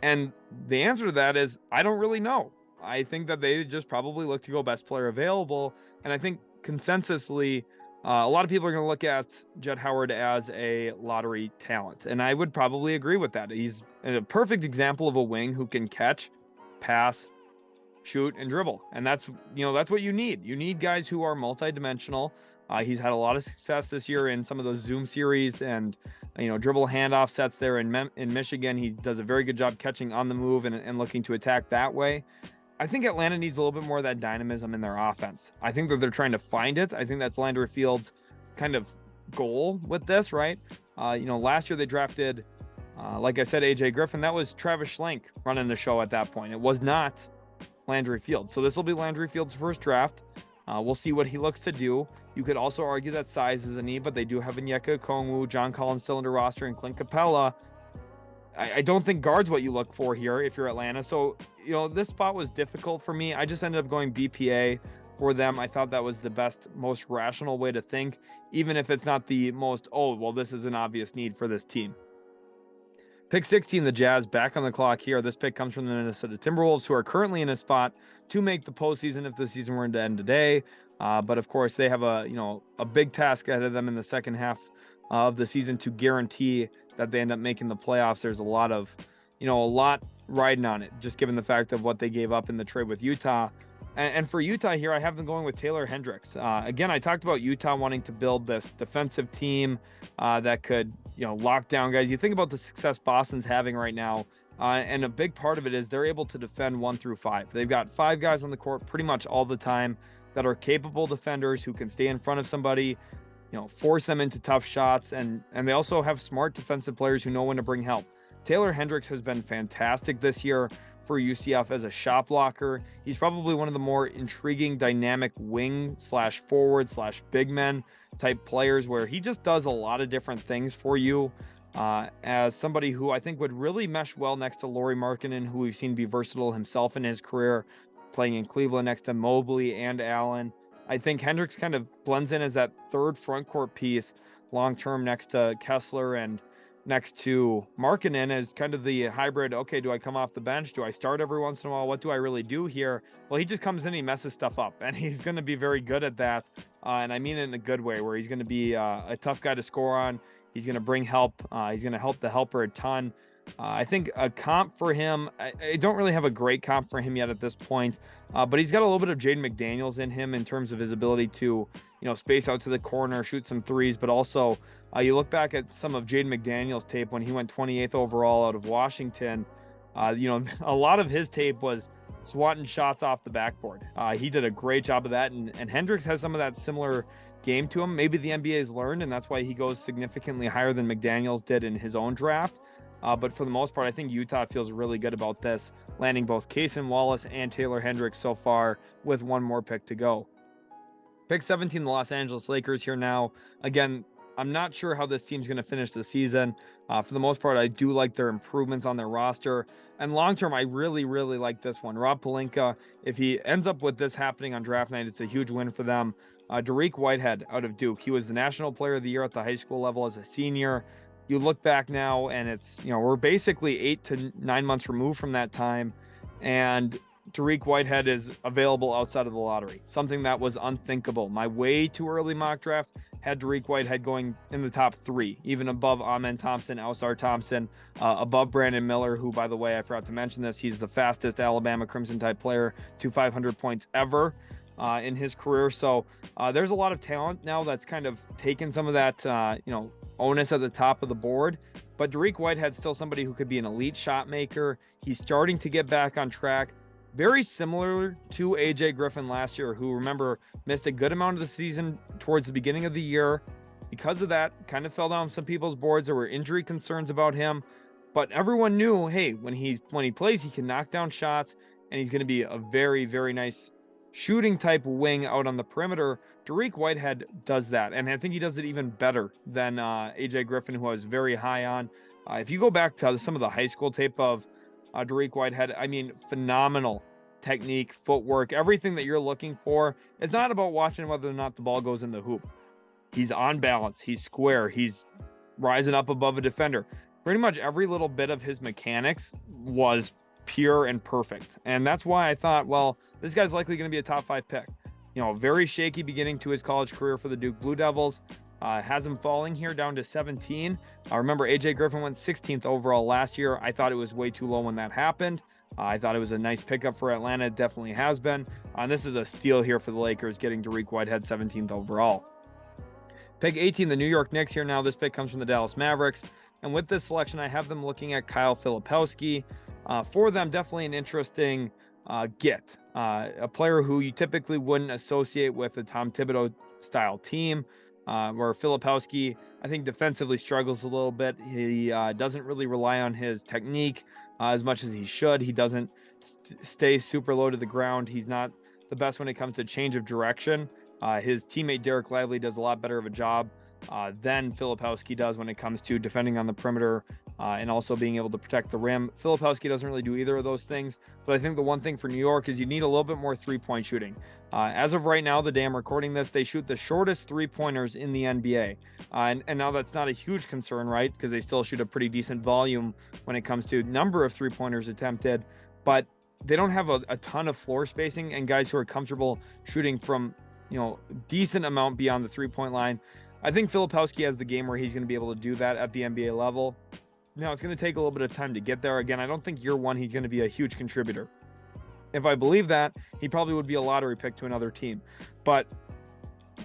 And the answer to that is, I don't really know. I think that they just probably look to go best player available. And I think consensusly, a lot of people are going to look at Jett Howard as a lottery talent, and I would probably agree with that. He's a perfect example of a wing who can catch, pass, shoot, and dribble, and that's what you need. You need guys who are multidimensional. He's had a lot of success this year in some of those Zoom series and dribble handoff sets there in Michigan. He does a very good job catching on the move and looking to attack that way. I think Atlanta needs a little bit more of that dynamism in their offense. I think that they're trying to find it. I think that's Landry Fields' kind of goal with this, right? Last year they drafted, like I said, AJ Griffin. That was Travis Schlenk running the show at that point. It was not Landry Fields. So this will be Landry Fields' first draft. We'll see what he looks to do. You could also argue that size is a need, but they do have Onyeka Okongwu, John Collins still under roster, and Clint Capella. I don't think guard's what you look for here if you're Atlanta. So, this spot was difficult for me. I just ended up going BPA for them. I thought that was the best, most rational way to think, even if it's not the most, this is an obvious need for this team. Pick 16, the Jazz, back on the clock here. This pick comes from the Minnesota Timberwolves, who are currently in a spot to make the postseason if the season were to end today. But of course, they have a big task ahead of them in the second half of the season to guarantee that they end up making the playoffs. There's a lot riding on it, just given the fact of what they gave up in the trade with Utah. And for Utah here, I have them going with Taylor Hendricks. Again, I talked about Utah wanting to build this defensive team that could, lock down guys. You think about the success Boston's having right now, and a big part of it is they're able to defend 1 through 5. They've got 5 guys on the court pretty much all the time that are capable defenders who can stay in front of somebody, force them into tough shots, and they also have smart defensive players who know when to bring help. Taylor Hendricks has been fantastic this year for UCF as a shot blocker. He's probably one of the more intriguing, dynamic wing/forward/big men type players where he just does a lot of different things for you as somebody who I think would really mesh well next to Lauri Markkanen, who we've seen be versatile himself in his career, playing in Cleveland next to Mobley and Allen. I think Hendricks kind of blends in as that third front court piece long-term next to Kessler and next to Markkanen as kind of the hybrid. Okay, do I come off the bench? Do I start every once in a while? What do I really do here? Well, he just comes in, he messes stuff up, and he's going to be very good at that. And I mean it in a good way, where he's going to be a tough guy to score on. He's going to bring help. He's going to help the helper a ton. I think a comp for him, I don't really have a great comp for him yet at this point, but he's got a little bit of Jaden McDaniels in him in terms of his ability to, space out to the corner, shoot some threes, but also you look back at some of Jaden McDaniels' tape when he went 28th overall out of Washington. A lot of his tape was swatting shots off the backboard. He did a great job of that, and Hendricks has some of that similar game to him. Maybe the NBA's learned, and that's why he goes significantly higher than McDaniels did in his own draft. But for the most part, I think Utah feels really good about this, landing both Cason, Wallace, and Taylor Hendricks so far with one more pick to go. Pick 17, the Los Angeles Lakers here now. Again, I'm not sure how this team's going to finish the season. For the most part, I do like their improvements on their roster. And long-term, I really, really like this one. Rob Pelinka, if he ends up with this happening on draft night, it's a huge win for them. Dariq Whitehead out of Duke. He was the National Player of the Year at the high school level as a senior. You look back now, and it's, we're basically 8 to 9 months removed from that time. And Dariq Whitehead is available outside of the lottery, something that was unthinkable. My way too early mock draft had Dariq Whitehead going in the top 3, even above Amen Thompson, Ausar Thompson, above Brandin Miller, who, by the way, I forgot to mention this, he's the fastest Alabama Crimson Tide player to 500 points ever in his career. So there's a lot of talent now that's kind of taken some of that, onus at the top of the board. But Dariq Whitehead's still somebody who could be an elite shot maker. He's starting to get back on track. Very similar to AJ Griffin last year, who, remember, missed a good amount of the season towards the beginning of the year. Because of that, kind of fell down some people's boards. There were injury concerns about him, but everyone knew, hey, when he plays, he can knock down shots, and he's going to be a very, very nice shooting type wing out on the perimeter. Dariq Whitehead does that, and I think he does it even better than AJ Griffin, who I was very high on. If you go back to some of the high school tape of Dariq Whitehead, I mean, phenomenal technique, footwork, everything that you're looking for. It's not about watching whether or not the ball goes in the hoop. He's on balance, he's square, he's rising up above a defender. Pretty much every little bit of his mechanics was pure and perfect. And that's why I thought, well, this guy's likely going to be a top 5 pick. Very shaky beginning to his college career for the Duke Blue Devils. Has him falling here down to 17. Remember, AJ Griffin went 16th overall last year. I thought it was way too low when that happened. I thought it was a nice pickup for Atlanta. It definitely has been. And this is a steal here for the Lakers, getting Dariq Whitehead 17th overall. Pick 18, the New York Knicks here now. This pick comes from the Dallas Mavericks. And with this selection, I have them looking at Kyle Filipowski. For them, definitely an interesting get. A player who you typically wouldn't associate with a Tom Thibodeau style team. Where Filipowski, I think, defensively struggles a little bit. He doesn't really rely on his technique as much as he should. He doesn't stay super low to the ground. He's not the best when it comes to change of direction. His teammate Dereck Lively does a lot better of a job than Filipowski does when it comes to defending on the perimeter and also being able to protect the rim. Filipowski doesn't really do either of those things, but I think the one thing for New York is you need a little bit more three-point shooting. As of right now, the day I'm recording this, they shoot the shortest three-pointers in the NBA. And now that's not a huge concern, right? Because they still shoot a pretty decent volume when it comes to number of three-pointers attempted, but they don't have a ton of floor spacing and guys who are comfortable shooting from, decent amount beyond the three-point line. I think Filipowski has the game where he's going to be able to do that at the NBA level. Now, it's going to take a little bit of time to get there. Again, I don't think year one he's going to be a huge contributor. If I believe that, he probably would be a lottery pick to another team. But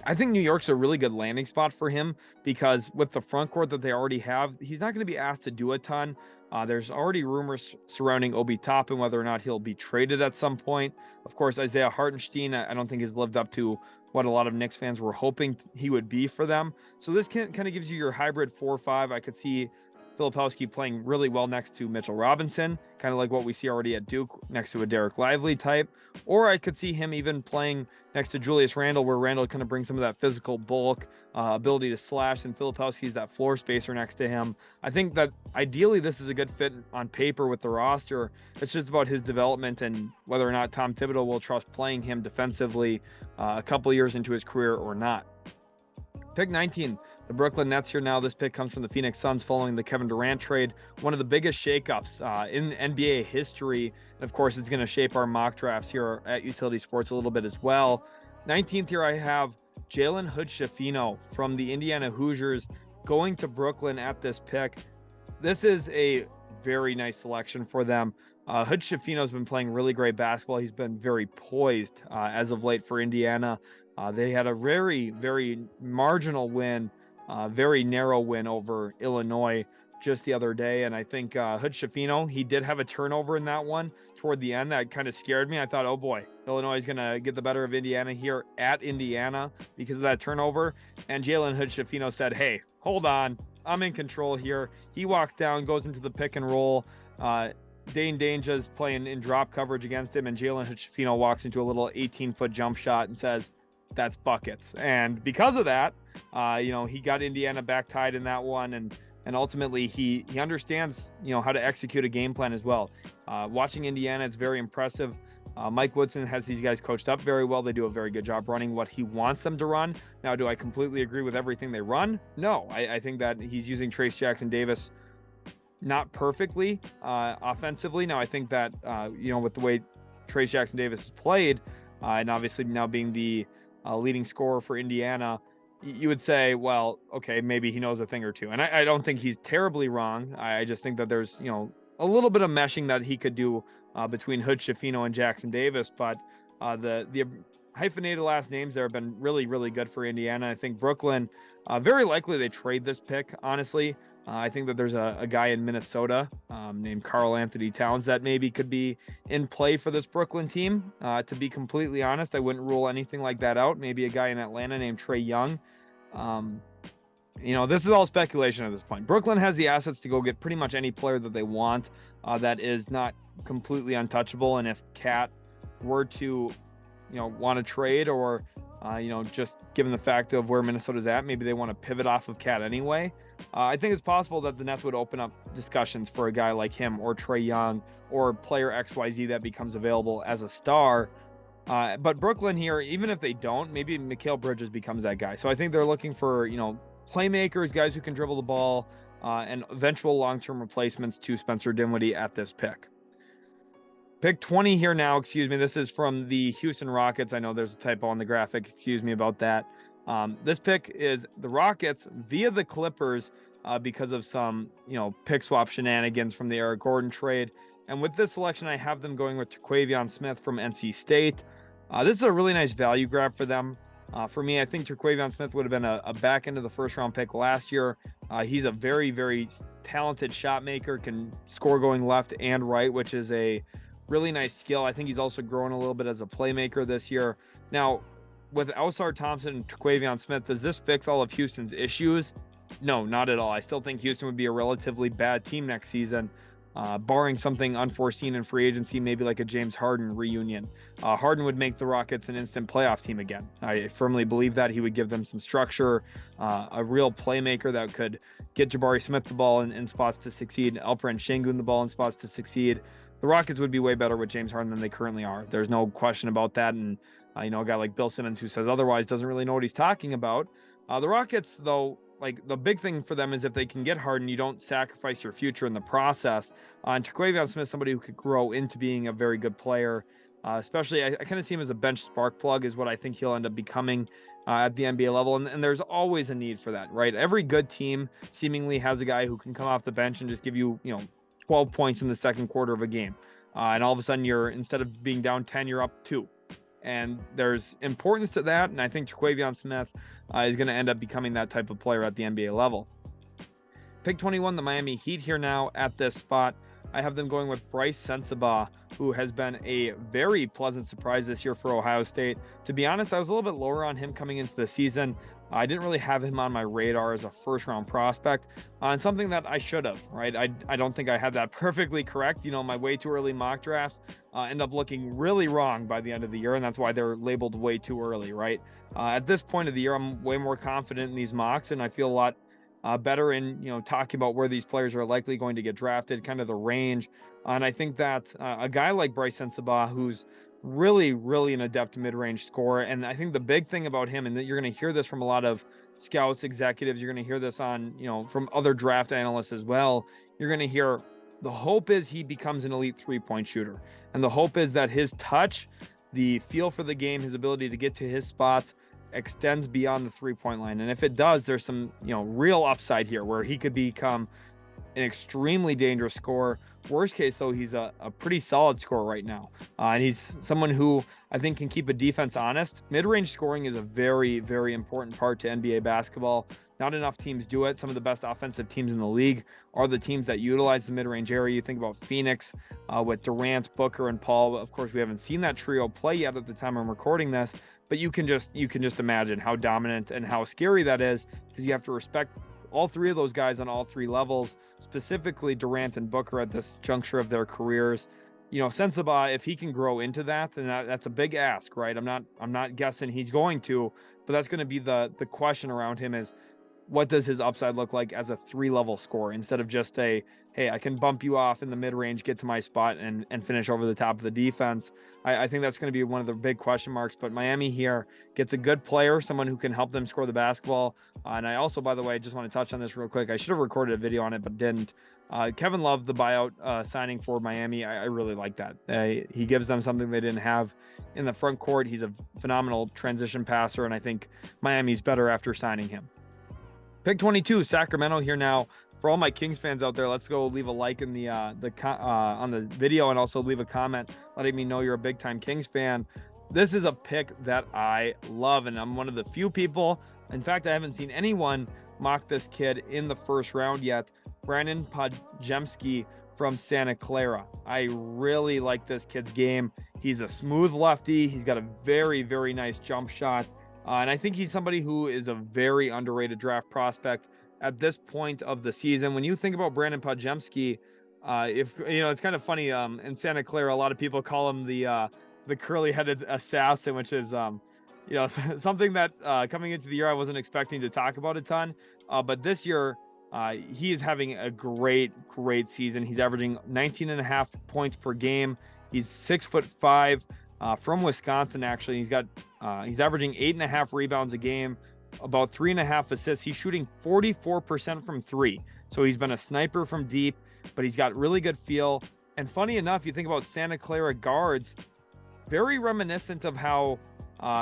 I think New York's a really good landing spot for him because with the front court that they already have, he's not going to be asked to do a ton. There's already rumors surrounding Obi Toppin, whether or not he'll be traded at some point. Of course, Isaiah Hartenstein, I don't think has lived up to what a lot of Knicks fans were hoping he would be for them. So this kind of gives you your hybrid 4-5. I could see Filipowski playing really well next to Mitchell Robinson, kind of like what we see already at Duke, next to a Dereck Lively type. Or I could see him even playing next to Julius Randle, where Randle kind of brings some of that physical bulk, ability to slash, and Filipowski's that floor spacer next to him. I think that ideally this is a good fit on paper with the roster. It's just about his development and whether or not Tom Thibodeau will trust playing him defensively a couple years into his career or not. Pick 19, the Brooklyn Nets here now. This pick comes from the Phoenix Suns following the Kevin Durant trade, one of the biggest shakeups in NBA history. And of course, it's going to shape our mock drafts here at Utility Sports a little bit as well. 19th here, I have Jalen Hood-Schifino from the Indiana Hoosiers going to Brooklyn at this pick. This is a very nice selection for them. Hood-Schifino has been playing really great basketball. He's been very poised as of late for Indiana. They had a very, very marginal win, very narrow win over Illinois just the other day. And I think Hood-Schifino, he did have a turnover in that one toward the end that kind of scared me. I thought, oh boy, Illinois is going to get the better of Indiana here at Indiana because of that turnover. And Jalen Hood-Schifino said, hey, hold on, I'm in control here. He walks down, goes into the pick and roll. Dane Dange's playing in drop coverage against him, and Jalen Hood-Schifino walks into a little 18-foot jump shot and says, that's buckets. And because of that, he got Indiana back tied in that one, and ultimately he understands, how to execute a game plan as well. Watching Indiana, it's very impressive. Mike Woodson has these guys coached up very well. They do a very good job running what he wants them to run. Now, do I completely agree with everything they run? No, I think that he's using Trayce Jackson-Davis not perfectly offensively. Now, I think that, with the way Trayce Jackson-Davis has played, and obviously now being the leading scorer for Indiana, you would say, well, okay, maybe he knows a thing or two. And I don't think he's terribly wrong. I just think that there's, a little bit of meshing that he could do between Hood-Schifino and Jackson-Davis. But the hyphenated last names there have been really, really good for Indiana. I think Brooklyn, very likely they trade this pick, honestly. I think that there's a guy in Minnesota named Karl Anthony Towns that maybe could be in play for this Brooklyn team. To be completely honest, I wouldn't rule anything like that out. Maybe a guy in Atlanta named Trae Young. This is all speculation at this point. Brooklyn has the assets to go get pretty much any player that they want that is not completely untouchable. And if Cat were to, want to trade or, just given the fact of where Minnesota's at, maybe they want to pivot off of Cat anyway. I think it's possible that the Nets would open up discussions for a guy like him or Trae Young or player XYZ that becomes available as a star. But Brooklyn here, even if they don't, maybe Mikal Bridges becomes that guy. So I think they're looking for, playmakers, guys who can dribble the ball, and eventual long-term replacements to Spencer Dinwiddie at this pick. Pick 20 here now, excuse me. This is from the Houston Rockets. I know there's a typo on the graphic. Excuse me about that. This pick is the Rockets via the Clippers because of some, pick swap shenanigans from the Eric Gordon trade. And with this selection, I have them going with Terquavion Smith from NC State. This is a really nice value grab for them. For me, I think Terquavion Smith would have been a back end of the first round pick last year. He's a very, very talented shot maker, can score going left and right, which is a really nice skill. I think he's also grown a little bit as a playmaker this year. Now, with Ausar, Thompson, and Terquavion Smith, does this fix all of Houston's issues? No, not at all. I still think Houston would be a relatively bad team next season, barring something unforeseen in free agency, maybe like a James Harden reunion. Harden would make the Rockets an instant playoff team again. I firmly believe that. He would give them some structure, a real playmaker that could get Jabari Smith the ball in spots to succeed, Alperen Şengün the ball in spots to succeed. The Rockets would be way better with James Harden than they currently are. There's no question about that. And, a guy like Bill Simmons who says otherwise doesn't really know what he's talking about. The Rockets, though, like the big thing for them is if they can get Harden, you don't sacrifice your future in the process. And Terquavion Smith, somebody who could grow into being a very good player, especially I kind of see him as a bench spark plug is what I think he'll end up becoming at the NBA level. And there's always a need for that, right? Every good team seemingly has a guy who can come off the bench and just give you, 12 points in the second quarter of a game. And all of a sudden instead of being down 10, you're up 2. And there's importance to that. And I think Terquavion Smith is going to end up becoming that type of player at the NBA level. Pick 21, the Miami Heat here now at this spot. I have them going with Brice Sensabaugh, who has been a very pleasant surprise this year for Ohio State. To be honest, I was a little bit lower on him coming into the season. I didn't really have him on my radar as a first-round prospect, and something that I should have, right? I don't think I had that perfectly correct. My way too early mock drafts end up looking really wrong by the end of the year, and that's why they're labeled way too early, right? At this point of the year, I'm way more confident in these mocks, and I feel a lot better in, talking about where these players are likely going to get drafted, kind of the range. And I think that a guy like Brice Sensabaugh, who's really, really an adept mid-range scorer. And I think the big thing about him, and that you're going to hear this from a lot of scouts, executives, you're going to hear this on, from other draft analysts as well. You're going to hear the hope is he becomes an elite 3-point shooter. And the hope is that his touch, the feel for the game, his ability to get to his spots extends beyond the 3-point line. And if it does, there's some, real upside here where he could become an extremely dangerous scorer. Worst case, though, he's a pretty solid scorer right now. And he's someone who I think can keep a defense honest. Mid-range scoring is a very, very important part to NBA basketball. Not enough teams do it. Some of the best offensive teams in the league are the teams that utilize the mid-range area. You think about Phoenix with Durant, Booker, and Paul. Of course, we haven't seen that trio play yet at the time I'm recording this, but you can just imagine how dominant and how scary that is, because you have to respect all three of those guys on all three levels, specifically Durant and Booker at this juncture of their careers. You know, Sensabaugh, if he can grow into that, and that's a big ask, right? I'm not guessing he's going to, but that's going to be the question around him is, what does his upside look like as a 3-level scorer instead of just a, hey, I can bump you off in the mid-range, get to my spot, and finish over the top of the defense. I think that's going to be one of the big question marks. But Miami here gets a good player, someone who can help them score the basketball. And I also, by the way, just want to touch on this real quick. I should have recorded a video on it, but didn't. Kevin Love, the buyout signing for Miami, I really like that. He gives them something they didn't have in the front court. He's a phenomenal transition passer, and I think Miami's better after signing him. Pick 22, Sacramento here now. For all my Kings fans out there, let's go leave a like in the on the video, and also leave a comment letting me know you're a big time Kings fan. This is a pick that I love, and I'm one of the few people. In fact, I haven't seen anyone mock this kid in the first round yet. Brandin Podziemski from Santa Clara. I really like this kid's game. He's a smooth lefty. He's got a very, very nice jump shot. And I think he's somebody who is a very underrated draft prospect at this point of the season. When you think about Brandin Podziemski, if you know, it's kind of funny. In Santa Clara, a lot of people call him the curly-headed assassin, which is you know, something that coming into the year I wasn't expecting to talk about a ton. But this year, he is having a great season. He's averaging 19.5 points per game. He's 6'5", from Wisconsin. Actually, he's averaging 8.5 rebounds a game, about 3.5 assists. He's shooting 44% from three. So he's been a sniper from deep, but he's got really good feel. And funny enough, you think about Santa Clara guards, very reminiscent of how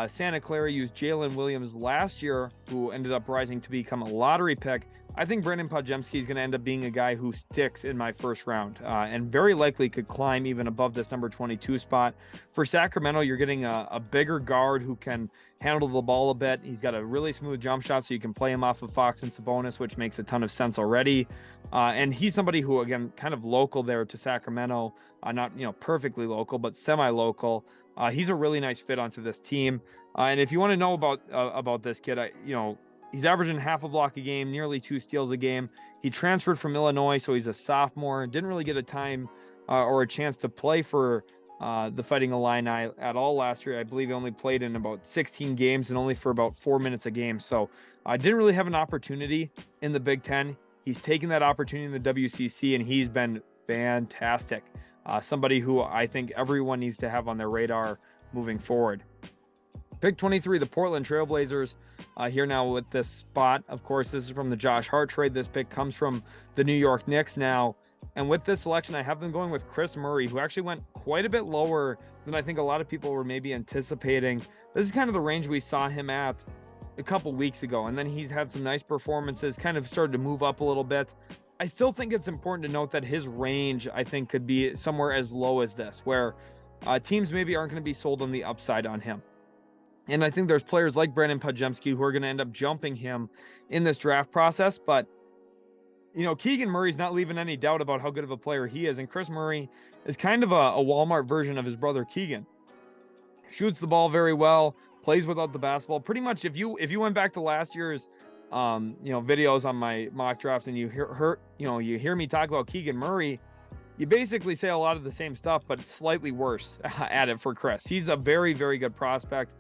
Santa Clara used Jalen Williams last year, who ended up rising to become a lottery pick. I think Brandin Podziemski is going to end up being a guy who sticks in my first round, and very likely could climb even above this number 22 spot. For Sacramento, you're getting a bigger guard who can handle the ball a bit. He's got a really smooth jump shot, so you can play him off of Fox and Sabonis, which makes a ton of sense already. And he's somebody who, again, kind of local there to Sacramento, not perfectly local, but semi-local. He's a really nice fit onto this team. And if you want to know about this kid, he's averaging half a block a game, nearly 2 steals a game. He transferred from Illinois, so he's a sophomore. Didn't really get a time or a chance to play for the Fighting Illini at all last year. I believe he only played in about 16 games and only for about 4 minutes a game. So I didn't really have an opportunity in the Big Ten. He's taken that opportunity in the WCC, and he's been fantastic. Somebody who I think everyone needs to have on their radar moving forward. Pick 23, the Portland Trailblazers, here now with this spot. Of course, this is from the Josh Hart trade. This pick comes from the New York Knicks now. And with this selection, I have them going with Kris Murray, who actually went quite a bit lower than I think a lot of people were maybe anticipating. This is kind of the range we saw him at a couple weeks ago. And then he's had some nice performances, kind of started to move up a little bit. I still think it's important to note that his range, I think, could be somewhere as low as this, where teams maybe aren't going to be sold on the upside on him. And I think there's players like Brandin Podziemski who are going to end up jumping him in this draft process. But, Keegan Murray's not leaving any doubt about how good of a player he is. And Kris Murray is kind of a Walmart version of his brother Keegan. Shoots the ball very well, plays without the basketball. Pretty much if you went back to last year's videos on my mock drafts and you hear me talk about Keegan Murray, you basically say a lot of the same stuff, but slightly worse at it for Kris. He's a very, very good prospect.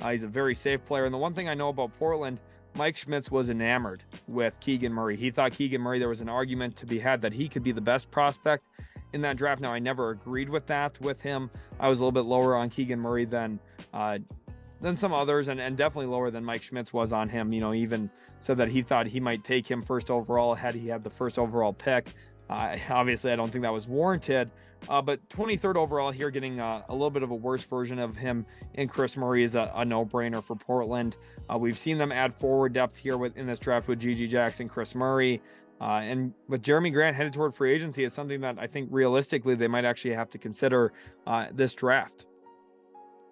He's a very safe player. And the one thing I know about Portland, Mike Schmitz was enamored with Keegan Murray. He thought Keegan Murray, there was an argument to be had that he could be the best prospect in that draft. Now, I never agreed with that with him. I was a little bit lower on Keegan Murray than some others, and definitely lower than Mike Schmitz was on him. Even said that he thought he might take him first overall had he had the first overall pick. Obviously, I don't think that was warranted. But 23rd overall here, getting a little bit of a worse version of him in Kris Murray is a no-brainer for Portland. We've seen them add forward depth here in this draft with Gigi Jackson, Kris Murray. And with Jeremy Grant headed toward free agency, it's something that I think realistically they might actually have to consider this draft.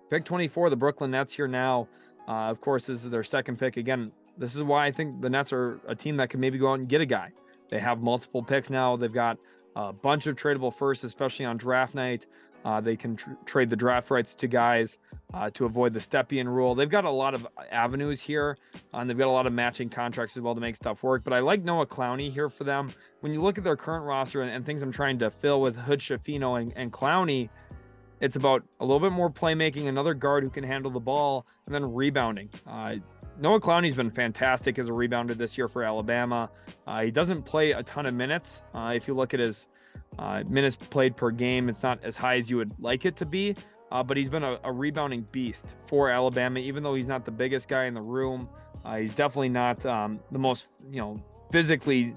Pick 24, the Brooklyn Nets here now. Of course, this is their second pick. Again, This is why I think the Nets are a team that can maybe go out and get a guy. They have multiple picks now. They've got a bunch of tradable firsts, especially on draft night. They can trade the draft rights to guys to avoid the Stepien rule. They've got a lot of avenues here, and they've got a lot of matching contracts as well to make stuff work. But I like Noah Clowney here for them. When you look at their current roster and things I'm trying to fill with Hood-Schifino and Clowney, it's about a little bit more playmaking, another guard who can handle the ball, and then rebounding. Noah Clowney's been fantastic as a rebounder this year for Alabama. He doesn't play a ton of minutes. If you look at his minutes played per game, it's not as high as you would like it to be, but he's been a rebounding beast for Alabama. Even though he's not the biggest guy in the room, he's definitely not the most physically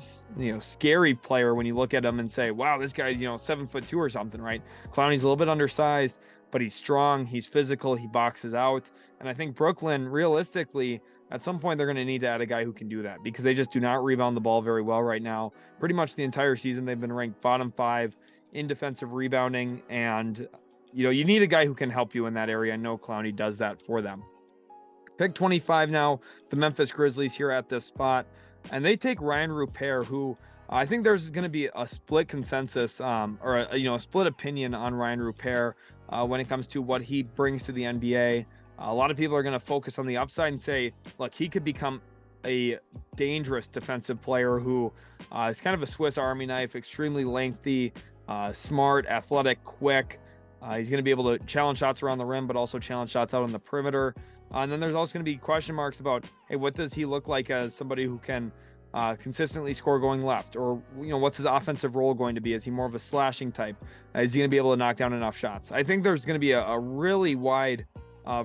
scary player when you look at him and say, wow, this guy's 7'2" or something, right? Clowney's a little bit undersized, but he's strong, he's physical, he boxes out. And I think Brooklyn, realistically, at some point they're going to need to add a guy who can do that, because they just do not rebound the ball very well right now. Pretty much the entire season they've been ranked bottom 5 in defensive rebounding, and you need a guy who can help you in that area. I know Clowney does that for them. Pick 25 now, the Memphis Grizzlies here at this spot, and they take Ryan Rupert, who I think there's going to be a split consensus or a split opinion on Ryan Rupert when it comes to what he brings to the NBA. A lot of people are going to focus on the upside and say, look, he could become a dangerous defensive player who is kind of a Swiss Army knife, extremely lengthy, smart, athletic, quick. He's going to be able to challenge shots around the rim, but also challenge shots out on the perimeter. And then there's also going to be question marks about, hey, what does he look like as somebody who can consistently score going left? Or, what's his offensive role going to be? Is he more of a slashing type? Is he going to be able to knock down enough shots? I think there's going to be a really wide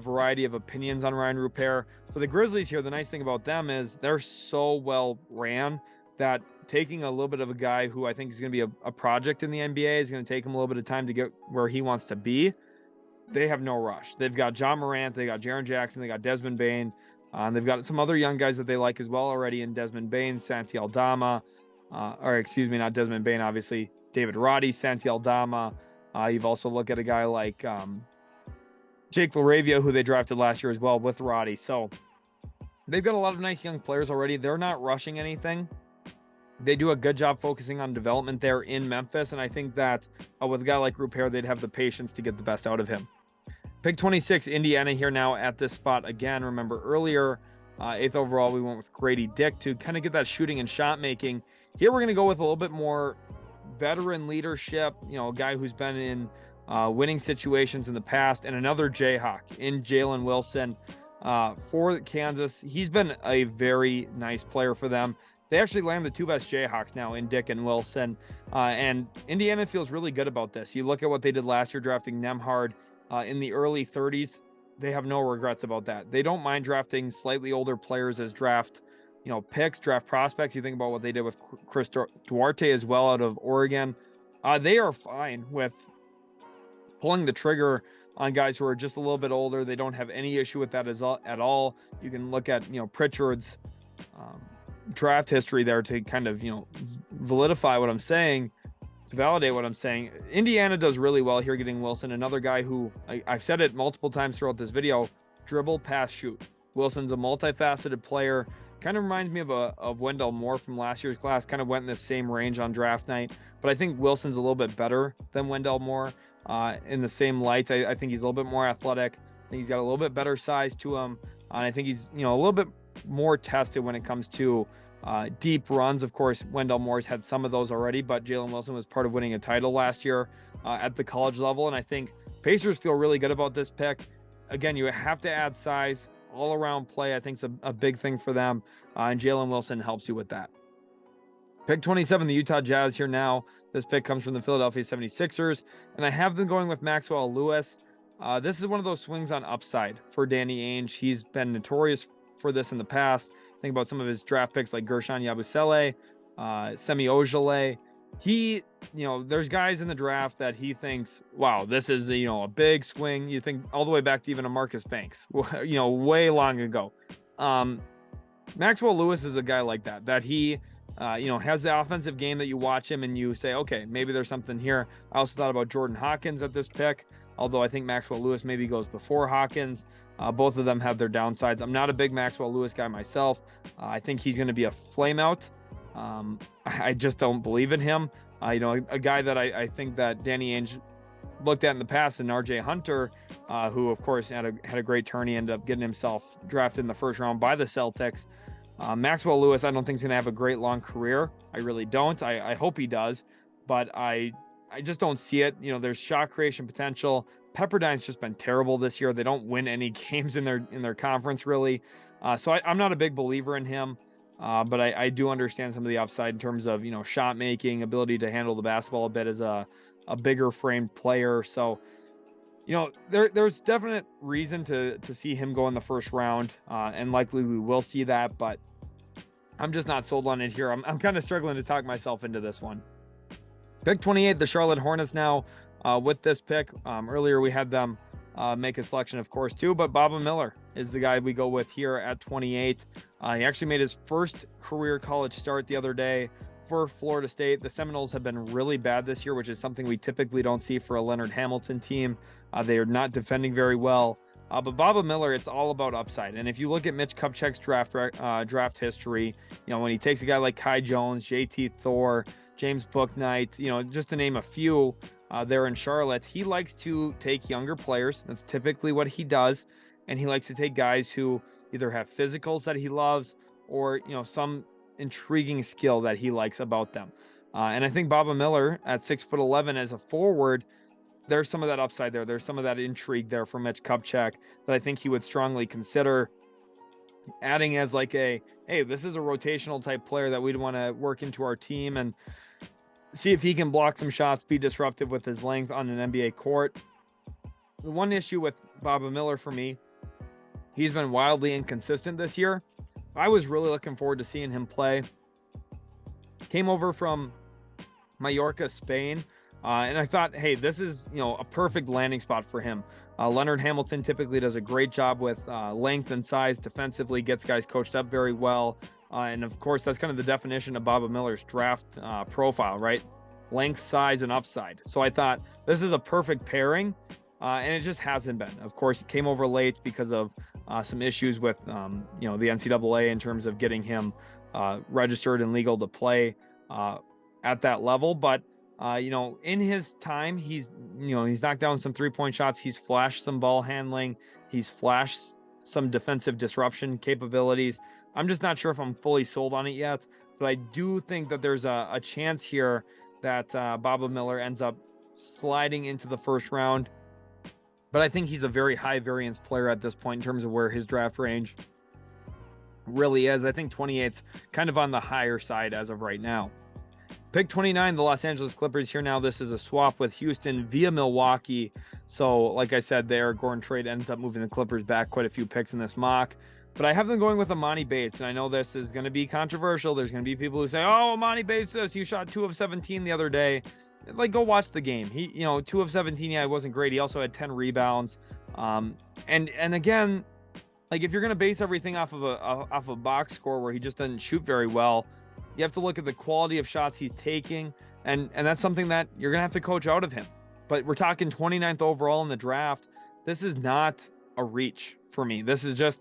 variety of opinions on Ryan Rupert. For the Grizzlies here, the nice thing about them is they're so well ran that taking a little bit of a guy who I think is going to be a project in the NBA is going to take him a little bit of time to get where he wants to be. They have no rush. They've got John Morant, they got Jaren Jackson, they got Desmond Bane, and they've got some other young guys that they like as well already in Desmond Bane, Santi Aldama, not Desmond Bane, obviously, David Roddy, Santi Aldama. You've also looked at a guy like Jake LaRavia, who they drafted last year as well with Roddy. So they've got a lot of nice young players already. They're not rushing anything. They do a good job focusing on development there in Memphis, and I think that with a guy like Rupert, they'd have the patience to get the best out of him. Pick 26, Indiana here now at this spot again. Remember earlier, 8th overall, we went with Gradey Dick to kind of get that shooting and shot making. Here we're going to go with a little bit more veteran leadership, a guy who's been in winning situations in the past, and another Jayhawk in Jalen Wilson for Kansas. He's been a very nice player for them. They actually land the 2 best Jayhawks now in Dick and Wilson, and Indiana feels really good about this. You look at what they did last year, drafting Nembhard in the early 30s. They have no regrets about that. They don't mind drafting slightly older players as draft picks, draft prospects. You think about what they did with Chris Duarte as well out of Oregon. They are fine with pulling the trigger on guys who are just a little bit older. They don't have any issue with that at all. You can look at Pritchard's draft history there to kind of validate what I'm saying. Indiana does really well here getting Wilson, another guy who I've said it multiple times throughout this video: dribble, pass, shoot. Wilson's a multifaceted player. Kind of reminds me of Wendell Moore from last year's class. Kind of went in the same range on draft night, but I think Wilson's a little bit better than Wendell Moore in the same light. I think he's a little bit more athletic. I think he's got a little bit better size to him, and I think he's a little bit more tested when it comes to deep runs. Of course, Wendell Moore's had some of those already, but Jalen Wilson was part of winning a title last year at the college level, and I think Pacers feel really good about this pick. Again, you have to add size. All-around play, I think, is a big thing for them, and Jalen Wilson helps you with that. Pick 27, the Utah Jazz here now. This pick comes from the Philadelphia 76ers, and I have them going with Maxwell Lewis. This is one of those swings on upside for Danny Ainge. He's been notorious for this in the past. Think about some of his draft picks like Gershon Yabusele, Semi Ojeleye. There's guys in the draft that he thinks, wow, this is a big swing. You think all the way back to even a Marcus Banks, way long ago. Maxwell Lewis is a guy like that he has the offensive game that you watch him and you say, okay, maybe there's something here. I also thought about Jordan Hawkins at this pick. although I think Maxwell Lewis maybe goes before Hawkins. Both of them have their downsides. I'm not a big Maxwell Lewis guy myself. I think he's going to be a flameout. I just don't believe in him. A guy that I think that Danny Ainge looked at in the past, and RJ Hunter, who of course had a great turn. He ended up getting himself drafted in the first round by the Celtics. Maxwell Lewis, I don't think he's going to have a great long career. I really don't. I hope he does, but I just don't see it. There's shot creation potential. Pepperdine's just been terrible this year. They don't win any games in their conference really. So I'm not a big believer in him. But I do understand some of the upside in terms of, shot making, ability to handle the basketball a bit as a bigger framed player. So, there's definite reason to see him go in the first round, and likely we will see that, but I'm just not sold on it here. I'm kind of struggling to talk myself into this one. Pick 28, the Charlotte Hornets now with this pick. Earlier we had them make a selection, of course, too, but Baba Miller is the guy we go with here at 28. He actually made his first career college start the other day for Florida State. The Seminoles have been really bad this year, which is something we typically don't see for a Leonard Hamilton team. They are not defending very well. But Baba Miller, it's all about upside. And if you look at Mitch Kupchak's draft history, when he takes a guy like Kai Jones, JT Thor, James Bouknight, just to name a few there in Charlotte, he likes to take younger players. That's typically what he does. And he likes to take guys who either have physicals that he loves or, some intriguing skill that he likes about them. And I think Baba Miller at 6'11" as a forward, there's some of that upside there. There's some of that intrigue there for Mitch Kupchak that I think he would strongly consider adding as like hey, this is a rotational type player that we'd want to work into our team and see if he can block some shots, be disruptive with his length on an NBA court. The one issue with Baba Miller for me, he's been wildly inconsistent this year. I was really looking forward to seeing him play. Came over from Mallorca, Spain, and I thought, hey, this is, a perfect landing spot for him. Leonard Hamilton typically does a great job with length and size defensively, gets guys coached up very well. And of course, that's kind of the definition of Baba Miller's draft profile, right? Length, size, and upside. So I thought this is a perfect pairing, and it just hasn't been. Of course, it came over late because of some issues with, the NCAA in terms of getting him registered and legal to play at that level. But, in his time, he's knocked down some 3-point shots. He's flashed some ball handling. He's flashed some defensive disruption capabilities. I'm just not sure if I'm fully sold on it yet, but I do think that there's a chance here that Baba Miller ends up sliding into the first round. But I think he's a very high variance player at this point in terms of where his draft range really is. I think 28's kind of on the higher side as of right now. Pick 29, the Los Angeles Clippers here now. This is a swap with Houston via Milwaukee. So, like I said, the Eric Gordon trade ends up moving the Clippers back quite a few picks in this mock. But I have them going with Emoni Bates, and I know this is going to be controversial. There's going to be people who say, oh, Emoni Bates he shot 2 of 17 the other day. Like, go watch the game. He, 2 of 17, yeah, it wasn't great. He also had 10 rebounds. And again, like, if you're going to base everything off of a box score where he just doesn't shoot very well, you have to look at the quality of shots he's taking, and that's something that you're going to have to coach out of him. But we're talking 29th overall in the draft. This is not a reach for me. This is just,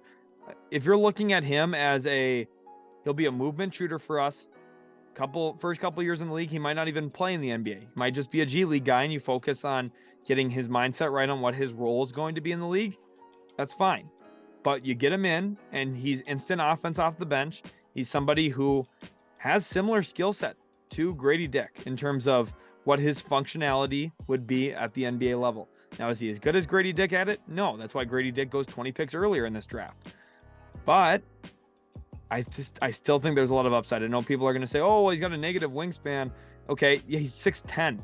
if you're looking at him as he'll be a movement shooter for us. First couple years in the league, he might not even play in the NBA. He might just be a G League guy, and you focus on getting his mindset right on what his role is going to be in the league. That's fine. But you get him in, and he's instant offense off the bench. He's somebody who has similar skill set to Gradey Dick in terms of what his functionality would be at the NBA level. Now, is he as good as Gradey Dick at it? No. That's why Gradey Dick goes 20 picks earlier in this draft. But I still think there's a lot of upside. I know people are going to say, oh, well, he's got a negative wingspan. Okay, yeah, he's 6'10".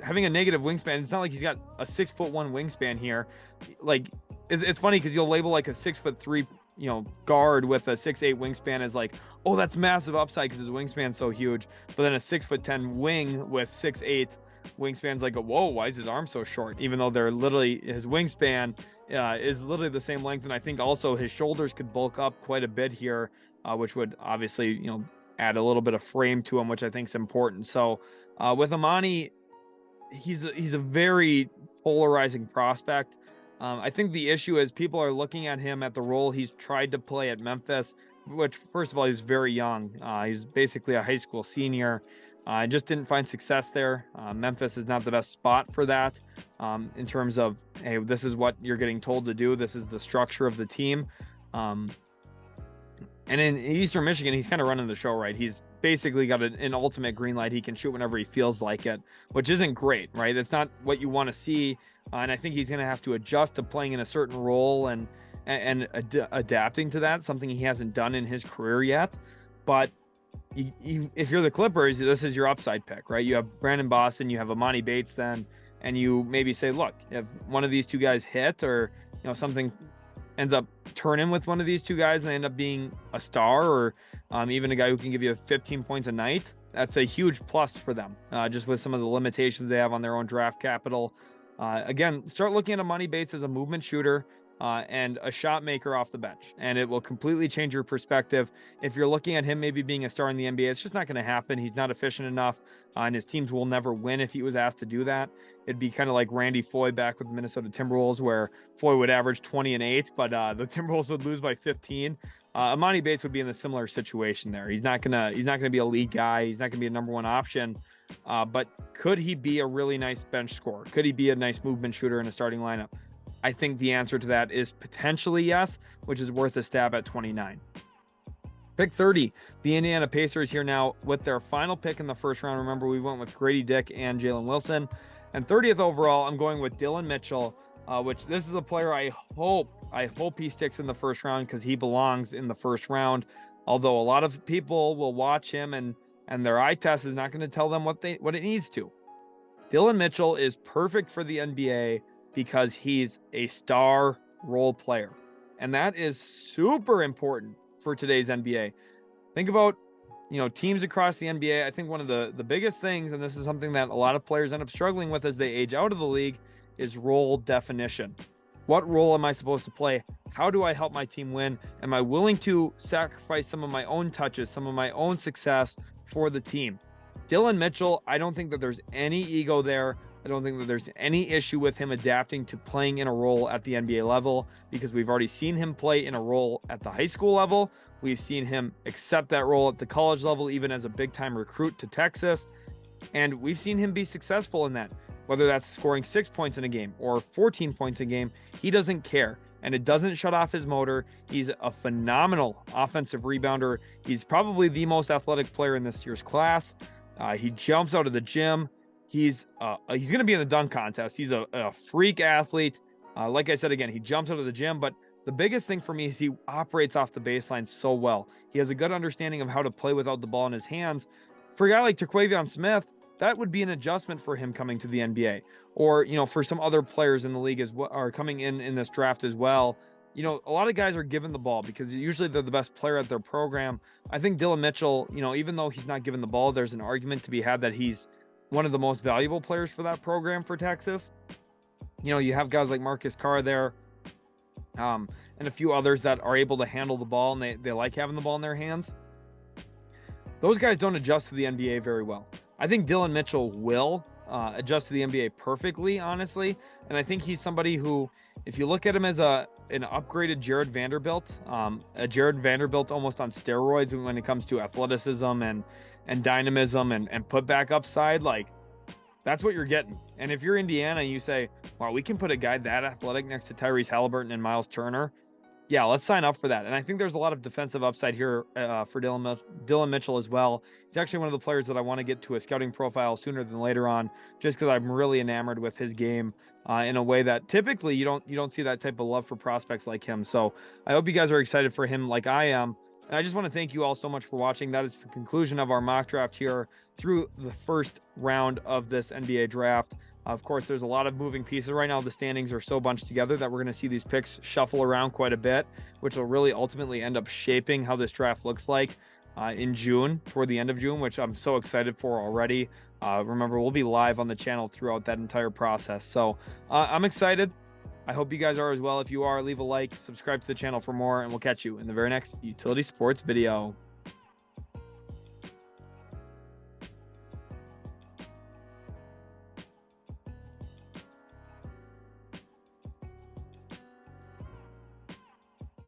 Having a negative wingspan, it's not like he's got a 6'1" wingspan here. Like, it's funny because you'll label like a 6'3", guard with a 6'8" wingspan as like, oh, that's massive upside because his wingspan's so huge. But then a 6'10" wing with 6'8" wingspan's like, whoa, why is his arm so short? Even though they're literally, his wingspan is literally the same length. And I think also his shoulders could bulk up quite a bit here, which would obviously, add a little bit of frame to him, which I think is important. So with Emoni, he's a very polarizing prospect. I think the issue is people are looking at him at the role he's tried to play at Memphis, which, first of all, he's very young. He's basically a high school senior. Just didn't find success there. Memphis is not the best spot for that in terms of, hey, this is what you're getting told to do. This is the structure of the team. And in Eastern Michigan, he's kind of running the show, right? He's basically got an ultimate green light. He can shoot whenever he feels like it, which isn't great, right? It's not what you want to see. And I think he's going to have to adjust to playing in a certain role and adapting to that, something he hasn't done in his career yet. But if you're the Clippers, this is your upside pick, right? You have Brandon Boston, you have Emoni Bates then, and you maybe say, look, if one of these two guys hit or, something ends up turning with one of these two guys and they end up being a star or even a guy who can give you 15 points a night, that's a huge plus for them, just with some of the limitations they have on their own draft capital. Again, start looking at Emoni Bates as a movement shooter and a shot maker off the bench, and it will completely change your perspective. If you're looking at him maybe being a star in the NBA, it's just not going to happen. He's not efficient enough, and his teams will never win if he was asked to do that. It'd be kind of like Randy Foye back with the Minnesota Timberwolves, where Foye would average 20 and 8, but the Timberwolves would lose by 15. Emoni Bates would be in a similar situation there. He's not gonna be a league guy. He's not gonna be a number one option. But could he be a really nice bench scorer? Could he be a nice movement shooter in a starting lineup? I think the answer to that is potentially yes, which is worth a stab at 29. Pick 30, the Indiana Pacers here now with their final pick in the first round. Remember, we went with Gradey, Dick, and Jalen Wilson. And 30th overall, I'm going with Dillon Mitchell, which this is a player I hope he sticks in the first round because he belongs in the first round. Although a lot of people will watch him and their eye test is not going to tell them what it needs to. Dillon Mitchell is perfect for the NBA because he's a star role player. And that is super important for today's NBA. Think about, teams across the NBA. I think one of the biggest things, and this is something that a lot of players end up struggling with as they age out of the league, is role definition. What role am I supposed to play? How do I help my team win? Am I willing to sacrifice some of my own touches, some of my own success for the team? Dillon Mitchell, I don't think that there's any ego there. I don't think that there's any issue with him adapting to playing in a role at the NBA level because we've already seen him play in a role at the high school level. We've seen him accept that role at the college level, even as a big-time recruit to Texas. And we've seen him be successful in that. Whether that's scoring 6 points in a game or 14 points a game, he doesn't care. And it doesn't shut off his motor. He's a phenomenal offensive rebounder. He's probably the most athletic player in this year's class. He jumps out of the gym. He's going to be in the dunk contest. He's a freak athlete. Like I said, again, he jumps out of the gym, but the biggest thing for me is he operates off the baseline so well. He has a good understanding of how to play without the ball in his hands. For a guy like Terquavion Smith, that would be an adjustment for him coming to the NBA, or, for some other players in the league as well, are coming in this draft as well. A lot of guys are given the ball because usually they're the best player at their program. I think Dillon Mitchell, even though he's not given the ball, there's an argument to be had that he's one of the most valuable players for that program for Texas. You have guys like Marcus Carr there, and a few others that are able to handle the ball and they like having the ball in their hands. Those guys don't adjust to the NBA very well. I think Dillon Mitchell will adjust to the NBA perfectly, honestly. And I think he's somebody who, if you look at him as an upgraded Jared Vanderbilt, a Jared Vanderbilt almost on steroids when it comes to athleticism and dynamism and putback upside, like, that's what you're getting. And if you're Indiana, you say, wow, we can put a guy that athletic next to Tyrese Halliburton and Miles Turner. Yeah, let's sign up for that. And I think there's a lot of defensive upside here for Dillon Mitchell as well. He's actually one of the players that I want to get to a scouting profile sooner than later on, just because I'm really enamored with his game in a way that typically you don't see that type of love for prospects like him. So I hope you guys are excited for him like I am. And I just want to thank you all so much for watching. That is the conclusion of our mock draft here through the first round of this NBA draft. Of course, there's a lot of moving pieces right now. The standings are so bunched together that we're going to see these picks shuffle around quite a bit, which will really ultimately end up shaping how this draft looks like in June, toward the end of June, which I'm so excited for already. Remember, we'll be live on the channel throughout that entire process. So I'm excited. I hope you guys are as well. If you are, leave a like, subscribe to the channel for more, and we'll catch you in the very next Utility Sports video.